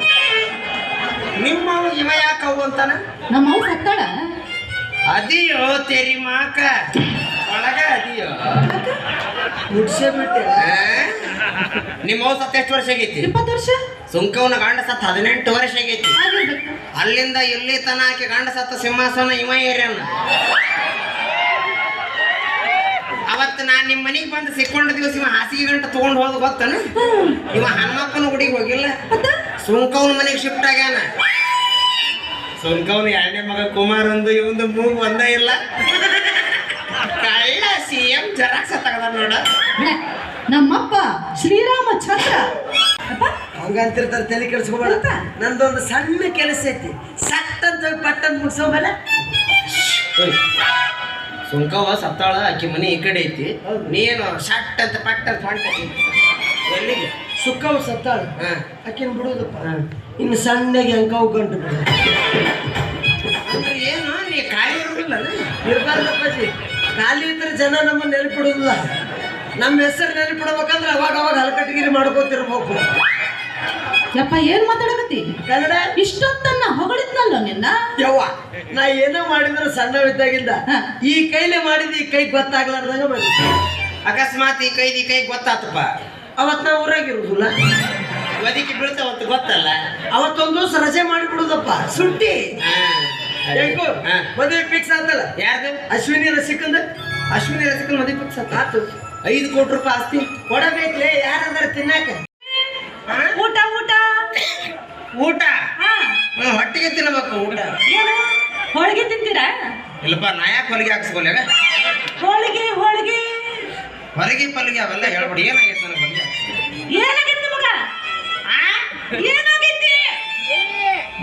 ನಿಮ್ಮ ಇವ ಯಾಕವು ಅಂತಾನ? ನಮ್ಮ ಅವ್ವ ಸತ್ತಾಳ. ಅದಿಯೋ ತೆರಿ ಮಾಕ ಒಳಗ ಅದಿಯೋ ಮುಡ್ಸೇ ಬಿಟ್ಟೆ. ನಿಮ್ಮವ್ ಸತ್ತ ಎಷ್ಟು ವರ್ಷ ಆಗೈತಿ? 20 ವರ್ಷ. ಸುಂಕವನ ಗಂಡ ಸತ್ತ 18 ವರ್ಷ ಆಗೈತಿ. ಆಗಿರ್ಬೇಕು. ಅಲ್ಲಿಂದ ಇಲ್ಲಿ ತನ ಆಕೆ ಗಂಡ ಸತ್ತ ಸಿಂಹಾಸನ ಇವ ಏರ್ಯಾನ. ಅವತ್ತು ನಾನ್ ನಿಮ್ಮ ಮನೆಗೆ ಬಂದು ಸಿಕ್ಕೊಂಡ ದಿವಸ ಇವ ಹಾಸಿಗೆ ಗಂಟ ತಗೊಂಡು ಹೋದ ಗೊತ್ತನ? ಇವ ಹನುಮಕ್ಕನ ಗುಡಿಗೆ ಹೋಗಿಲ್ಲ, ಸುಂಕವನ ಮನೆಗೆ ಶಿಫ್ಟ್ ಆಗ್ಯಾನ. ಸುಂಕವನ 2ನೇ ಮಗ ಕುಮಾರ್ ಒಂದು, ಇವಂದು ಮೂಗು ಒಂದೇ ಇಲ್ಲ. ಕಳ್ಳ CM ಜರಾಕ್ಸ ತಗದ ನೋಡ. ನಮ್ಮಪ್ಪ ಶ್ರೀರಾಮಚಂದ್ರ. ಹಂಗಂತಿರ್ತಾರೆ, ತಲೆ ಕೆಡಿಸ್ಕೋಬೇಡ. ನಂದೊಂದು ಸಣ್ಣ ಕೆಲಸ ಐತಿ, ಸಟ್ ಅಂತ ಪಟ್ಟಂತ ಮುಗಿಸೋಬಲ್ಲ. ಸುಂಕವ ಸತ್ತಾಳ, ಆಕಿ ಮನೆ ಈ ಕಡೆ ಐತಿ. ನೀನು ಶಟ್ ಅಂತ ಪಟ್ ಅಂತ ಹೊಂಟೈತಿ. ಎಲ್ಲಿಗೆ? ಸುಕ್ಕವ್ ಸತ್ತಾಳ, ಆಕಿನ ಬಿಡುದಪ್ಪ. ಇನ್ನು ಸಣ್ಣಗೆ ಅಂಕವು ಗಂಟು ಬಿಡು. ಅಂದ್ರೆ ಏನು, ನೀ ಖಾಲಿ ಇರೋದಿಲ್ಲ? ಇರ್ಬಾರ್ದಪ್ಪಾಜಿ, ಖಾಲಿ ಇದ್ರೆ ಜನ ನಮ್ಮನ್ನ ನೆನಪಿಡೋದಿಲ್ಲ. ನಮ್ಮ ಹೆಸರು ನೆನಪಿಡ್ಬೇಕಂದ್ರೆ ಅವಾಗ ಹಲಕಟ್ಟಿಗಿರಿ ಮಾಡ್ಕೋತಿರ್ಬೇಕು. ಯಪ್ಪ, ಏನ್ ಮಾತಾಡಕತ್ತಿ? ಕನ್ನಡ ಇಷ್ಟೊತ್ತನ್ನ ಹೊಗಳಿದ್ನಲ್ಲ ನಿನ್ನ. ಯವ್ವ, ನಾ ಏನೋ ಮಾಡಿದ್ರು ಸಣ್ಣವಿದ್ದಾಗಿಂದ ಈ ಕೈಲೇ ಮಾಡಿದ್ದು, ಈ ಕೈ ಗೊತ್ತಾಗ್ಲಾರ್ದಂಗ ಮಾಡಿದ್ದೆ. ಅಕಸ್ಮಾತ್ ಈ ಕೈ ಗೊತ್ತಾತಪ್ಪ, ಅವತ್ ನಾ ಊರಾಗಿರುದಿಲ್ಲ, ಒದಕಿ ಬೀಳ್ತಾವತ್ತು ಗೊತ್ತಲ್ಲ. ಅವತ್ತೊಂದು ದಿವಸ ರಜೆ ಮಾಡಿಬಿಡುದಪ್ಪ, ಸುಟ್ಟಿ. ಹೆಂಗು ಮದುವೆ ಫಿಕ್ಸ್ ಆತಲ್ಲ. ಯಾರ್ದು? ಅಶ್ವಿನಿ ರಸಿಕಂದ. ಅಶ್ವಿನಿ ರಸಿಕನ್ ಮದುವೆ ಫಿಕ್ಸ್ ಆತು. 5 ಕೋಟಿ ರೂಪಾಯಿ ಆಸ್ತಿ ಕೊಡಬೇಕ್ಲೆ, ಯಾರಾದ್ರೂ ತಿನ್ನಾಕ. ಊಟ ಊಟ ಊಟ ಹೊಟ್ಟಿಗೆ ತಿನ್ನಬೇಕು. ಊಟ ಏನು ಹೋಳಿಗೆ ತಿಂತೀರಾ? ಇಲ್ಲಪ್ಪ, ನಾ ಯಾಕೆ ಹೊಲಿಗೆ ಹಾಕ್ಸ್ಕೊಲ್ಯಾಗ? ಹೋಳಿಗೆ ಹೋಳಿಗೆ ಹೊರಗೆ ಪಲ್ಗೆ ಅವೆಲ್ಲ ಹೇಳ್ಬಿಡಿ. ಏನಾಗೈತೆ ನನಗೆ ಹೊಲಿಗೆ ಹಾಕ್ಸ್ಕೊಲ್ಲ. ಏನಾಗಿತ್ತು ನಿಮಗ? ಏನಾಗೈತಿ?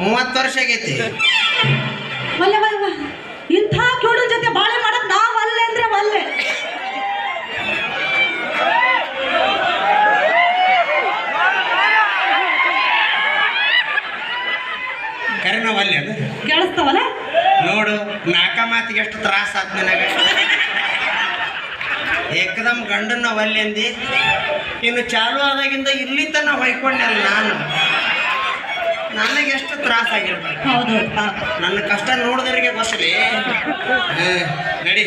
30 ವರ್ಷ ಆಗೈತಿ. ಒಲ್ಲೆ ಒಲ್ಲೆ, ಇಂಥ ಕಿವುಡನ ಜೊತೆ ಬಾಳೆ ಮಾಡಕ್ ನಾವ್ ಅಲ್ಲೆ ಅಂದ್ರೆ ಒಲ್ಲೆ. ಕರೆ ನಾವು ಅಲ್ಲಿ ಅದು ಕೇಳಿಸ್ತಾವಲ್ಲ? ನೋಡು, ನಾಲ್ಕ ಮಾತಿಗೆ ಎಷ್ಟು ತ್ರಾಸ ಆತ್ ನನಗೆ. ಏಕದಮ್ ಗಂಡನ ಒಲ್ಲೆ ಅಂದಿ, ಇನ್ನು ಚಾಲು ಆದಾಗಿಂದ ಇಲ್ಲಿ ತನ ಹೊಯ್ಕೊಂಡಲ್ಲ ನಾನು. ನನಗೆ ಎಷ್ಟು ತ್ರಾಸ ಆಗಿರ್ಬೇಕು. ಹೌದು. ನನ್ನ ಕಷ್ಟ ನೋಡಿದವರಿಗೆ ಗೊತ್ತಲಿ. ನಡಿ,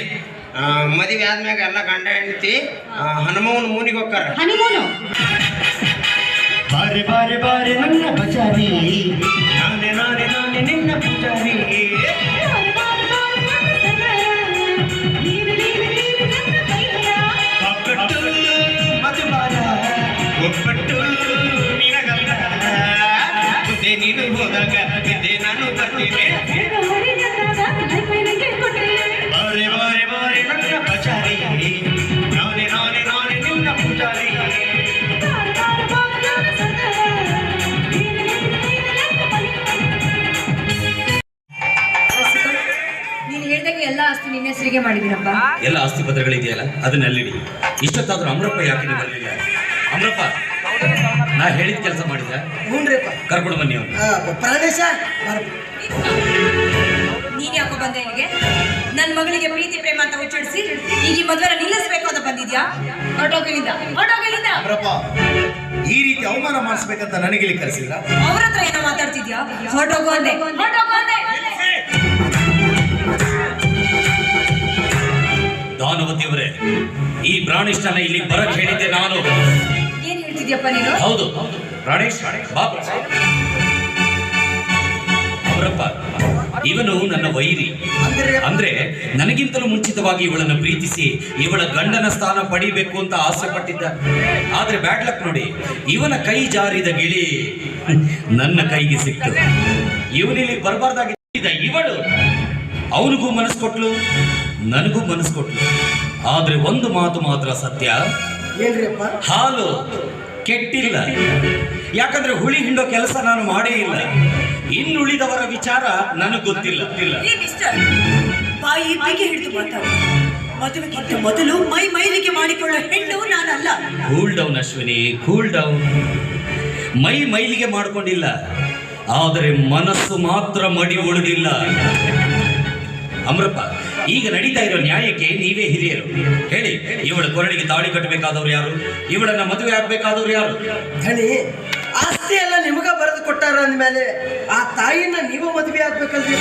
ಮದುವೆ ಆದ್ಮ್ಯಾಗ ಎಲ್ಲ ಗಂಡ ಹೆಂಡತಿ ಹನುಮವನ ಮೂನಿಗೆ ಹೋಗ್ತಾರ. ಹನಿಮೂನು. ಬಾರಿ ಬಾರಿ ಬಾರಿ ನನ್ನ ಬಚಾರಿ, ನಾನೇ ನಾನೇ ನಾನೇ ನಿನ್ನ ಪೂಜಾರಿ. ಒಬ್ಬಟ್ಟು ಮಧುಬಾರ, ಒಬ್ಬಟ್ಟು ನಿನಗಲ್ಲ. ಮುಂದೆ ನೀನು ಹೋದಾಗ ಹಿಂದೆ ನಾನು ಬರ್ತೀನಿ. ಬಾರಿ ಬಾರಿ ಬಾರಿ ನನ್ನ ಬಚಾರಿ, ನಾನೇ ನಾನೇ ನಾನೇ ನಿನ್ನ ಪೂಜಾರಿ. ನೀನು ಹೇಳ್ದಂಗೆ ಎಲ್ಲ ಆಸ್ತಿ ನಿನ್ನ ಹೆಸರಿಗೆ ಮಾಡಿದ್ದೀನಪ್ಪ. ಎಲ್ಲ ಆಸ್ತಿ ಪತ್ರಗಳಿದೆಯಲ್ಲ, ಅದನ್ನೆಲ್ಲಿಡಿ. ಇಷ್ಟೊತ್ತಾದ್ರೂ ಅಮ್ರಪ್ಪ ಯಾಕೆ ಬರಲಿಲ್ಲ? ಅಮ್ರಪ್ಪ, ನಾ ಹೇಳಿದ ಕೆಲಸ ಮಾಡಿದ? ಹ್ಞೂನ್ರಿಪ್ಪ. ಕರ್ಕೊಂಡು ಬನ್ನಿ ಅವನು. ಪ್ರಾಣೇಶ, ನೀನ್ ಯಾಕೋ ಬಂದೆ ಇಲ್ಲಿಗೆ? ನನ್ನ ಮಗಳಿಗೆ ಪ್ರೀತಿ ಪ್ರೇಮ ಅಂತ ಹುಚ್ಚಿಡಿಸಿ ಈಗ ಈ ಮದುವೆನ ನಿಲ್ಲಿಸ್ಬೇಕು ಅಂತ ಬಂದಿದ್ಯಾ? ಹೊರಟೋಗಲಿಂದ ಅಮ್ರಪ್ಪ, ಈ ರೀತಿ ಅವಮಾನ ಮಾಡಿಸ್ಬೇಕಂತ ನನಗೆ ಇಲ್ಲಿ ಕರೆಸಿದ್ರ? ಅವ್ರ ಹತ್ರ ಏನೋ ಮಾತಾಡ್ತಿದ್ಯಾ? ಹೊರಟೋಗು ಅಂದೆ. ದಾನವತಿಯವರೇ, ಈ ಪ್ರಾಣಿಷ್ಠನ ಇಲ್ಲಿ ಬರಕ್ ಹೇಳಿದ್ದೆ ನಾನು. ಏನ್ ಹೇಳ್ತಿದ್ಯಪ್ಪ ನೀನು? ಹೌದು ಪ್ರಾಣೇಶ್, ಬಾಪ. ಅವರಪ್ಪ, ಇವನು ನನ್ನ ವೈರಿ. ಅಂದ್ರೆ ನನಗಿಂತಲೂ ಮುಂಚಿತವಾಗಿ ಇವಳನ್ನು ಪ್ರೀತಿಸಿ ಇವಳ ಗಂಡನ ಸ್ಥಾನ ಪಡಿಬೇಕು ಅಂತ ಆಸೆ ಪಟ್ಟಿದ್ದ. ಆದ್ರೆ ಬ್ಯಾಡ್ ಲಕ್ ನೋಡಿ, ಇವನ ಕೈ ಜಾರಿದ ಗಿಳಿ ನನ್ನ ಕೈಗೆ ಸಿಕ್ತು. ಇವನಿಲ್ಲಿ ಬರಬಾರ್ದಾಗಿದ್ದ ಇವಳು ಅವನಿಗೂ ಮನಸ್ಸು ಕೊಟ್ಲು, ನನಗೂ ಮನಸ್ಸು ಕೊಟ್ಲು. ಆದ್ರೆ ಒಂದು ಮಾತು ಮಾತ್ರ ಸತ್ಯ, ಏನ್ರಿಪ್ಪ? ಹಾಲು ಕೆಟ್ಟಿಲ್ಲ. ಯಾಕಂದ್ರೆ ಹುಳಿ ಹಿಂಡೋ ಕೆಲಸ ನಾನು ಮಾಡೇ ಇಲ್ಲ. ಇನ್ನುಳಿದವರ ವಿಚಾರ ನನಗೆ ಗೊತ್ತಿಲ್ಲ. ಈ ಮಿಸ್ಟರ್, ಬಾಯಿ ಬಿಗಿ ಹಿಡಿದು ಮಾತಾಡು. ಮದುವೆಗಿಂತ ಮೊದಲು ಮೈಲಿಗೆ ಮಾಡಿಕೊಳ್ಳೋ ಹೆಣ್ಣು ನಾನಲ್ಲ. Cool down Ashwini, cool down. ಮೈಲಿಗೆ ಮಾಡ್ಕೊಂಡಿಲ್ಲ, ಆದರೆ ಮನಸ್ಸು ಮಾತ್ರ ಮಡಿ ಉಳಿದಿಲ್ಲ. ಅಮ್ರಪ್ಪ, ಈಗ ನಡೀತಾ ಇರೋ ನ್ಯಾಯಕ್ಕೆ ನೀವೇ ಹಿರಿಯರು. ಹೇಳಿ, ಇವಳ ಕೊರಳಿಗೆ ತಾಳಿ ಕಟ್ಟಬೇಕಾದವ್ರು ಯಾರು? ಇವಳನ್ನ ಮದುವೆ ಆಗ್ಬೇಕಾದವ್ರು ಯಾರು? ಧಣಿ, ಆಸ್ತಿ ಎಲ್ಲ ನಿಮಗ ಬರೆದು ಕೊಟ್ಟಾರ ಅಂದ್ಮೇಲೆ ಆ ತಾಯಿನ ನೀವು ಮದುವೆ ಆಗ್ಬೇಕಲ್ರಿ?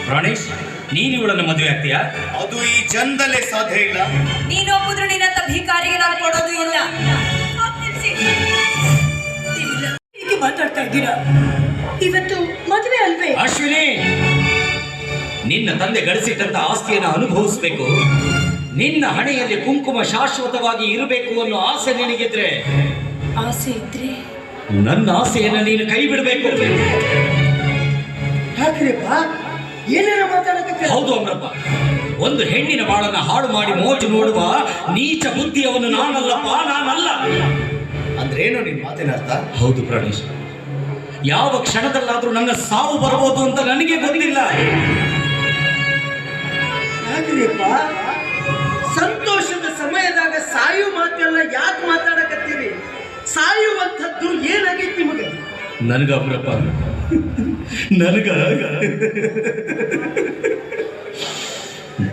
ಪ್ರಾಣೇಶ್, ನೀನು ಇವಳನ್ನ ಮದುವೆ ಆಗ್ತೀಯಾ? ಅದು ಈ ಜನ್ಮದಲ್ಲೇ ಸಾಧ್ಯ ಇಲ್ಲ. ನೀನು ಒಪ್ಪಿದ್ರೆ ನಿನ್ನಂತ ಭೀಕಾರಿಗೆ ನಾನು ಕೊಡೋದು ಇಲ್ಲ. ಹೀಗೆ ಮಾತಾಡ್ತಾ ಇದ್ದೀರಾ? ಇವತ್ತು ಮದುವೆ ಅಲ್ವೇ? ಅಶ್ವಿನಿ, ನಿನ್ನ ತಂದೆ ಗಳಿಸಿಟ್ಟಂತ ಆಸ್ತಿಯನ್ನು ಅನುಭವಿಸಬೇಕು. ನಿನ್ನ ಹಣೆಯಲ್ಲಿ ಕುಂಕುಮ ಶಾಶ್ವತವಾಗಿ ಇರಬೇಕು ಅನ್ನೋ ಆಸೆ ನಿನಗಿದ್ರೆ, ಆಸೆ ಇದ್ರೆ ನನ್ನ ಆಸೆಯನ್ನು ನೀನು ಕೈ ಬಿಡಬೇಕು. ಯಾಕ್ರಿಪ್ಪ, ಏನೇನ ಮಾತಾಡಕತ್ತೀರ? ಹೌದು ಅಮ್ರಪ್ಪ, ಒಂದು ಹೆಣ್ಣಿನ ಬಾಳನ್ನ ಹಾಳು ಮಾಡಿ ಮೋಜು ನೋಡುವ ನೀಚ ಬುದ್ಧಿಯವನು ನಾನಲ್ಲಪ್ಪ, ನಾನಲ್ಲ. ಅಂದ್ರೇನು ನಿನ್ ಮಾತಿನ ಅರ್ಥ? ಹೌದು ಪ್ರಾಣೇಶ್, ಯಾವ ಕ್ಷಣದಲ್ಲಾದ್ರೂ ನನ್ನ ಸಾವು ಬರಬಹುದು ಅಂತ ನನಗೆ ಗೊತ್ತಿಲ್ಲ. ಯಾಕ್ರಿಪ್ಪ, ಸಂತೋಷದ ಸಮಯದಾಗ ಸಾಯು ಮಾತೆಲ್ಲ ಯಾಕೆ ಮಾತಾಡಕತ್ತೀರಿ? ಸಾಯುವಂಥದ್ದು ಏನಾಗೈತಿ ನಿಮಗೆ? ನನಗ ಅಮ್ರಪ್ಪ, ನನಗ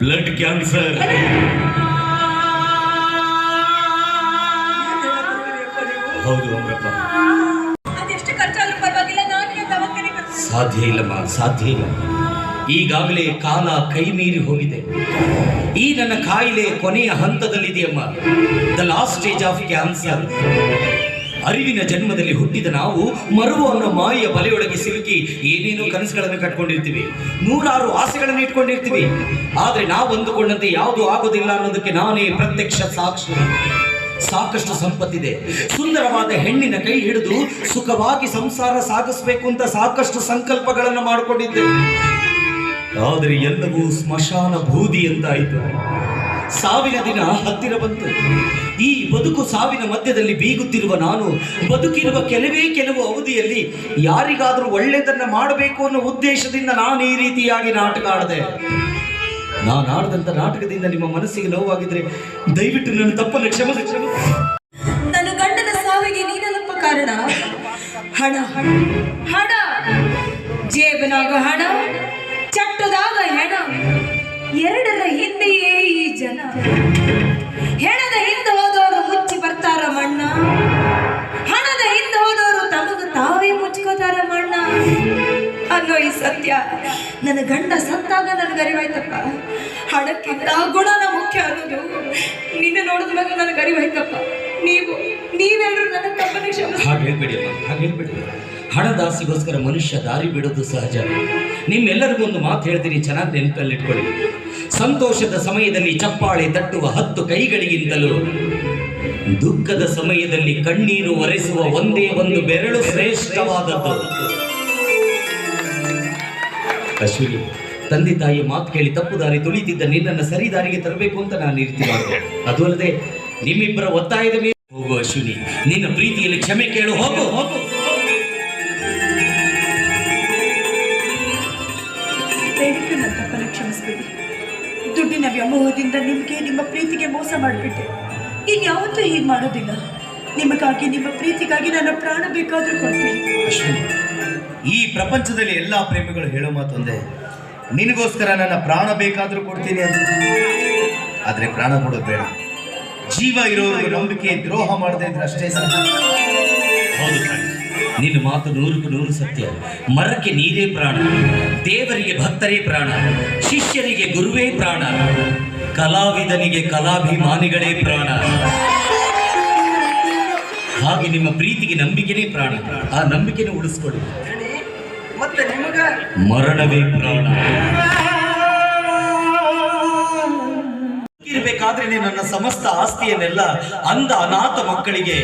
ಬ್ಲಡ್ ಕ್ಯಾನ್ಸರ್. ಹೌದು ಅಮ್ರಪ್ಪ, ಅದೆಷ್ಟು ಖರ್ಚಾದ್ರೂ ಪರವಾಗಿಲ್ಲ, ನಾನು ದವಾಖಾನೆ ಸಾಧ್ಯ ಇಲ್ಲಮ್ಮ, ಸಾಧ್ಯ ಇಲ್ಲ. ಈಗಾಗಲೇ ಕಾಲ ಕೈ ಮೀರಿ ಹೋಗಿದೆ. ಈ ನನ್ನ ಕಾಯಿಲೆ ಕೊನೆಯ ಹಂತದಲ್ಲಿದೆಯಮ್ಮ. The last stage of cancer. ಅರಿವಿನ ಜನ್ಮದಲ್ಲಿ ಹುಟ್ಟಿದ ನಾವು ಮರುವು ಅನ್ನೋ ಮಾಯೆಯ ಬಲೆಯೊಳಗೆ ಸಿಲುಕಿ ಏನೇನೋ ಕನಸುಗಳನ್ನು ಕಟ್ಕೊಂಡಿರ್ತೀವಿ, ನೂರಾರು ಆಸೆಗಳನ್ನು ಇಟ್ಕೊಂಡಿರ್ತೀವಿ. ಆದ್ರೆ ನಾವು ಅಂದುಕೊಂಡಂತೆ ಯಾವುದು ಆಗೋದಿಲ್ಲ ಅನ್ನೋದಕ್ಕೆ ನಾನೇ ಪ್ರತ್ಯಕ್ಷ ಸಾಕ್ಷಿ. ಸಾಕಷ್ಟು ಸಂಪತ್ತಿದೆ, ಸುಂದರವಾದ ಹೆಣ್ಣಿನ ಕೈ ಹಿಡಿದು ಸುಖವಾಗಿ ಸಂಸಾರ ಸಾಗಿಸ್ಬೇಕು ಅಂತ ಸಾಕಷ್ಟು ಸಂಕಲ್ಪಗಳನ್ನು ಮಾಡಿಕೊಂಡಿದ್ದೆ. ಆದರೆ ಎಲ್ಲವೂ ಸ್ಮಶಾನ ಬೂದಿ ಅಂತಾಯಿತು. ಸಾವಿನ ದಿನ ಹತ್ತಿರ ಬಂತು. ಈ ಬದುಕು ಸಾವಿನ ಮಧ್ಯದಲ್ಲಿ ಬೀಗುತ್ತಿರುವ ನಾನು ಬದುಕಿರುವ ಕೆಲವು ಅವಧಿಯಲ್ಲಿ ಯಾರಿಗಾದ್ರೂ ಒಳ್ಳೆಯದನ್ನ ಮಾಡಬೇಕು ಅನ್ನೋ ಉದ್ದೇಶದಿಂದ ನಾನು ಈ ರೀತಿಯಾಗಿ ನಾಟಕ ಆಡಿದೆ. ನಾನು ಆಡಿದಂತ ನಾಟಕದಿಂದ ನಿಮ್ಮ ಮನಸ್ಸಿಗೆ ನೋವಾಗಿದ್ರೆ ದಯವಿಟ್ಟು ನನ್ನ ತಪ್ಪನ್ನು ಕ್ಷಮಿಸಿ. ನನ್ನ ಗಂಡನ ಸಾವಿಗೆ ನೀನಲ್ಲಪ್ಪ ಕಾರಣ. ಹಣ ಹಣ ಜೇಬನಾಗ ಹಣ, ಚಟ್ಟದಾಗ ಹೆಣ, ಎರಡರ ಹಿಂದೆಯೇ ಈ ಜನ. ಹೆಣದ ಹಿಂದೆ ಹೋದವರು ಮುಚ್ಚಿ ಬರ್ತಾರ ಮಣ್ಣ, ಹಣದ ಹಿಂದೆ ಹೋದವರು ತಮಗ ತಾವೇ ಮುಚ್ಕೋತಾರ ಮಣ್ಣ ಅನ್ನೋ ಈ ಸತ್ಯ ನನ್ನ ಗಂಡ ಸತ್ತಾಗ ನನಗೆ ಅರಿವಾಯ್ತಪ್ಪ. ಹಣಕ್ಕಿಂತ ಗುಣನ ಮುಖ್ಯ ಅನ್ನೋದು ನಿನ್ನ ನೋಡಿದ ಮೇಲೆ ನನಗೆ ಅರಿವಾಯ್ತಪ್ಪ. ನೀವೆಲ್ಲರೂ ನನ್ನ ತಪ್ಪನ್ನು ಕ್ಷಮಿಸಿ. ಹಾಗೆ ಹೇಳ್ಬೇಡಿ ಅಮ್ಮ, ಹಾಗೆ ಹೇಳ್ಬೇಡಿ. ಹಣದಾಸಿಗೋಸ್ಕರ ಮನುಷ್ಯ ದಾರಿ ಬಿಡೋದು ಸಹಜ. ನಿಮ್ಮೆಲ್ಲರಿಗೂ ಒಂದು ಮಾತು ಹೇಳ್ತೀನಿ, ಚೆನ್ನಾಗಿ ನೆನಪಲ್ಲಿಟ್ಕೊಳ್ಳಿ. ಸಂತೋಷದ ಸಮಯದಲ್ಲಿ ಚಪ್ಪಾಳೆ ತಟ್ಟುವ 10 ಕೈಗಳಿಗಿಂತಲೂ ದುಃಖದ ಸಮಯದಲ್ಲಿ ಕಣ್ಣೀರು ಒರೆಸುವ ಒಂದೇ ಒಂದು ಬೆರಳು ಶ್ರೇಷ್ಠವಾದದ್ದು. ಅಶ್ವಿನಿ, ತಂದೆ ತಾಯಿಯ ಮಾತು ಕೇಳಿ ತಪ್ಪು ದಾರಿ ತುಳಿತಿದ್ದ ನಿನ್ನನ್ನು ಸರಿ ದಾರಿಗೆ ತರಬೇಕು ಅಂತ ನಾನು ಈ ರೀತಿ ಮಾಡಿದೆ. ಅದು ಅಲ್ಲದೆ ನಿಮ್ಮಿಬ್ಬರ ಒತ್ತಾಯದ ಮೇಲೆ ಹೋಗು ಅಶ್ವಿನಿ, ನಿನ್ನ ಪ್ರೀತಿಯಲ್ಲಿ ಕ್ಷಮೆ ಕೇಳು, ಹೋಗು ಹೋಗು. ದಯವಿಟ್ಟು ನನ್ನ ತಪ್ಪನ್ನು ಕ್ಷಮಿಸಬೇಡಿ. ದುಡ್ಡಿನ ವ್ಯಾಮೋಹದಿಂದ ನಿಮಗೆ ನಿಮ್ಮ ಪ್ರೀತಿಗೆ ಮೋಸ ಮಾಡಿಬಿಟ್ಟೆ. ಇನ್ಯಾವತ್ತೂ ಹೀಗೆ ಮಾಡೋದಿಲ್ಲ. ನಿಮಗಾಗಿ, ನಿಮ್ಮ ಪ್ರೀತಿಗಾಗಿ ನನ್ನ ಪ್ರಾಣ ಬೇಕಾದರೂ ಕೊಡ್ತೀನಿ. ಅಶ್ವಿನಿ, ಈ ಪ್ರಪಂಚದಲ್ಲಿ ಎಲ್ಲಾ ಪ್ರೇಮಿಗಳು ಹೇಳೋ ಮಾತೊಂದೇ, ನಿನಗೋಸ್ಕರ ನನ್ನ ಪ್ರಾಣ ಬೇಕಾದರೂ ಕೊಡ್ತೀನಿ ಅಂತ. ಆದರೆ ಪ್ರಾಣ ಕೊಡೋದು ಬೇಡ, ಜೀವ ಇರೋರು ನಂಬಿಕೆ ದ್ರೋಹ ಮಾಡದೇ ಇದ್ರೆ ಅಷ್ಟೇ ಸಾಕು. ಹೌದು ಪ್ರಾಣಿ, ನಿನ್ನ ಮಾತು 100ಕ್ಕೆ 100 ಸತ್ಯ. ಮರಕ್ಕೆ ನೀರೇ ಪ್ರಾಣ, ದೇವರಿಗೆ ಭಕ್ತರೇ ಪ್ರಾಣ, ಶಿಷ್ಯರಿಗೆ ಗುರುವೇ ಪ್ರಾಣ, ಕಲಾವಿದನಿಗೆ ಕಲಾಭಿಮಾನಿಗಳೇ ಪ್ರಾಣ. ಹಾಗೆ ನಿಮ್ಮ ಪ್ರೀತಿಗೆ ನಂಬಿಕೆನೇ ಪ್ರಾಣ. ಆ ನಂಬಿಕೆನ ಉಳಿಸ್ಕೊಳ್ಳಿ. ಮತ್ತೆ ನಿಮಗ ಮರಣವೇ ಪ್ರಾಣ. ಇರಬೇಕಾದ್ರೆ ನನ್ನ ಸಮಸ್ತ ಆಸ್ತಿಯನ್ನೆಲ್ಲ ಅಂಧ ಅನಾಥ ಮಕ್ಕಳಿಗೆ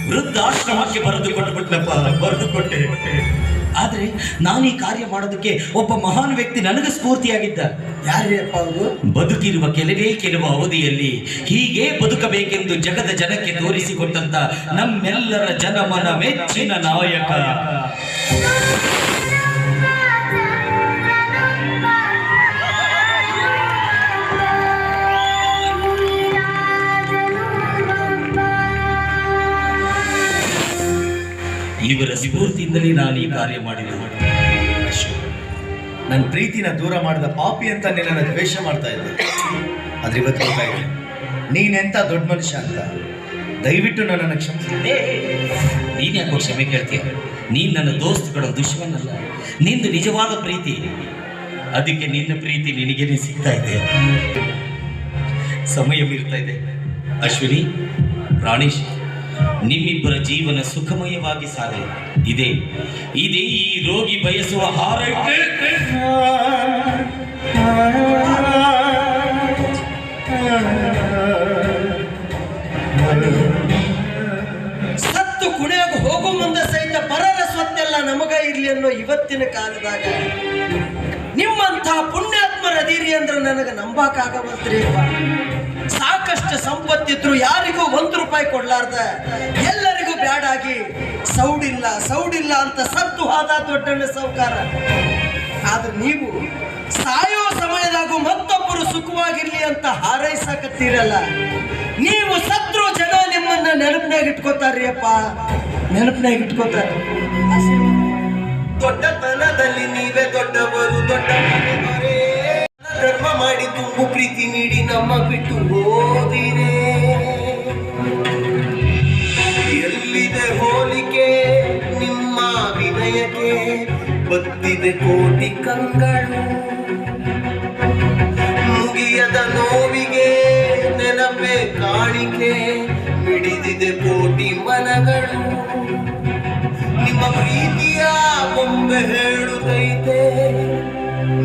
ವೃದ್ಧಾಶ್ರಮಕ್ಕೆ ಬರೆದುಕೊಟ್ಟೆ. ಆದ್ರೆ ನಾನು ಈ ಕಾರ್ಯ ಮಾಡೋದಕ್ಕೆ ಒಬ್ಬ ಮಹಾನ್ ವ್ಯಕ್ತಿ ನನಗೆ ಸ್ಫೂರ್ತಿಯಾಗಿದ್ದ. ಯಾರಪ್ಪ ಅವರು? ಬದುಕಿರುವ ಕೆಲವು ಅವಧಿಯಲ್ಲಿ ಹೀಗೆ ಬದುಕಬೇಕೆಂದು ಜಗದ ಜನಕ್ಕೆ ತೋರಿಸಿಕೊಟ್ಟಂತ ನಮ್ಮೆಲ್ಲರ ಜನಮನ ಮೆಚ್ಚಿನ ನಾಯಕ ಇವರ ಸ್ಫೂರ್ತಿಯಿಂದಲೇ ನಾನು ಈ ಕಾರ್ಯ ಮಾಡಿದೆ. ನನ್ನ ಪ್ರೀತಿನ ದೂರ ಮಾಡಿದ ಪಾಪಿ ಅಂತ ನಿನ್ನ ದ್ವೇಷ ಮಾಡ್ತಾ ಇದ್ದೆ. ಆದ್ರೆ ಇವತ್ತು ಗೊತ್ತಾಗಿದೆ ನೀನೆಂತ ದೊಡ್ಡ ಮನುಷ್ಯ ಅಂತ. ದಯವಿಟ್ಟು ನನ್ನನ್ನು ಕ್ಷಮಿಸಿ. ನೀನ್ ಯಾಕೋ ಕ್ಷಮೆ ಕೇಳ್ತೀಯ? ನೀನ್ ನನ್ನ ದೋಸ್ತುಗಳ ದುಶ್ಮನಲ್ಲ, ನಿಂದು ನಿಜವಾದ ಪ್ರೀತಿ. ಅದಕ್ಕೆ ನಿನ್ನ ಪ್ರೀತಿ ನಿನಗೇನೆ ಸಿಗ್ತಾ ಇದೆ. ಸಮಯ ಮೀರ್ತಾ ಇದೆ. ಅಶ್ವಿನಿ, ಪ್ರಾಣೇಶ್, ನಿಮ್ಮಿಬ್ಬರ ಜೀವನ ಸುಖಮಯವಾಗಿ ಸಾಗಲಿ. ಇದೇ ಈ ರೋಗಿ ಬಯಸುವ ಹಾರೈಕೆ. ಸತ್ತು ಕುಣಿಯಾಗ ಹೋಗೋ ಮುಂದೆ ಸಹಿತ ಪರರ ಸ್ವತ್ತೆಲ್ಲ ನಮಗ ಇರ್ಲಿ ಅನ್ನೋ ಇವತ್ತಿನ ಕಾಲದಾಗ ನಿಮ್ಮಂಥ ಪುಣ್ಯಾತ್ಮರ ಅದೀರಿ ಅಂದ್ರೆ ನನಗೆ ನಂಬಕ್ಕಾಗವಲ್ತ್ರಿ. ಸಾಕಷ್ಟು ಸಂಪತ್ತಿದ್ರು ಯಾರಿಗೂ ₹1 ಕೊಡ್ಲಾರ್ದ ಎಲ್ಲರಿಗೂ ಬ್ಯಾಡಾಗಿ ಸೌಡಿಲ್ಲ ಅಂತ ಸತ್ತು ಹೋದ ದೊಡ್ಡಣ್ಣ ಸಾಹುಕಾರ. ಆದ್ರೆ ನೀವು ಸಾಯೋ ಸಮಯದಾಗೂ ಮತ್ತೊಬ್ಬರು ಸುಖವಾಗಿರ್ಲಿ ಅಂತ ಹಾರೈಸಕತ್ತೀರಲ್ಲ, ನೀವು ಸತ್ರು ಜನ ನಿಮ್ಮನ್ನ ನೆನಪಿನಾಗ ಇಟ್ಕೋತಾರ್ರಿ ಅಪ್ಪ, ನೆನಪಿನಾಗ ಇಟ್ಕೋತಾರ. ದೊಡ್ಡತನದಲ್ಲಿ ನೀವೇ ದೊಡ್ಡವರು, ದೊಡ್ಡ ಧರ್ಮ ಮಾಡಿ ತುಂಬು ಪ್ರೀತಿ ನೀಡಿ ನಮ್ಮ ಬಿಟ್ಟು ಹೋದಿರೇ. ಎಲ್ಲಿದೆ ಹೋಲಿಕೆ ನಿಮ್ಮ ವಿನಯಕ್ಕೆ, ಬತ್ತಿದೆ ಕೋಟಿ ಕಂಗಳು. ಮುಗಿಯದ ನೋವಿಗೆ ನೆನಪೆ ಕಾಣಿಕೆ, ಮಿಡಿದಿದೆ ಕೋಟಿ ಮನಗಳು. ನಿಮ್ಮ ಪ್ರೀತಿಯ ಬೊಂಬೆ ಹೇಳುತ್ತೈತೆ,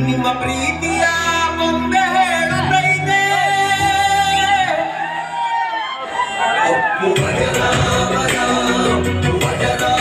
ನಿಮ್ಮ ಪ್ರೀತಿಯ ಬೊಂಬೆ ಹೇಳುತ್ತೈತೆ. ಅಪ್ಪು ವಜರಾಮರ, ವಜರಾ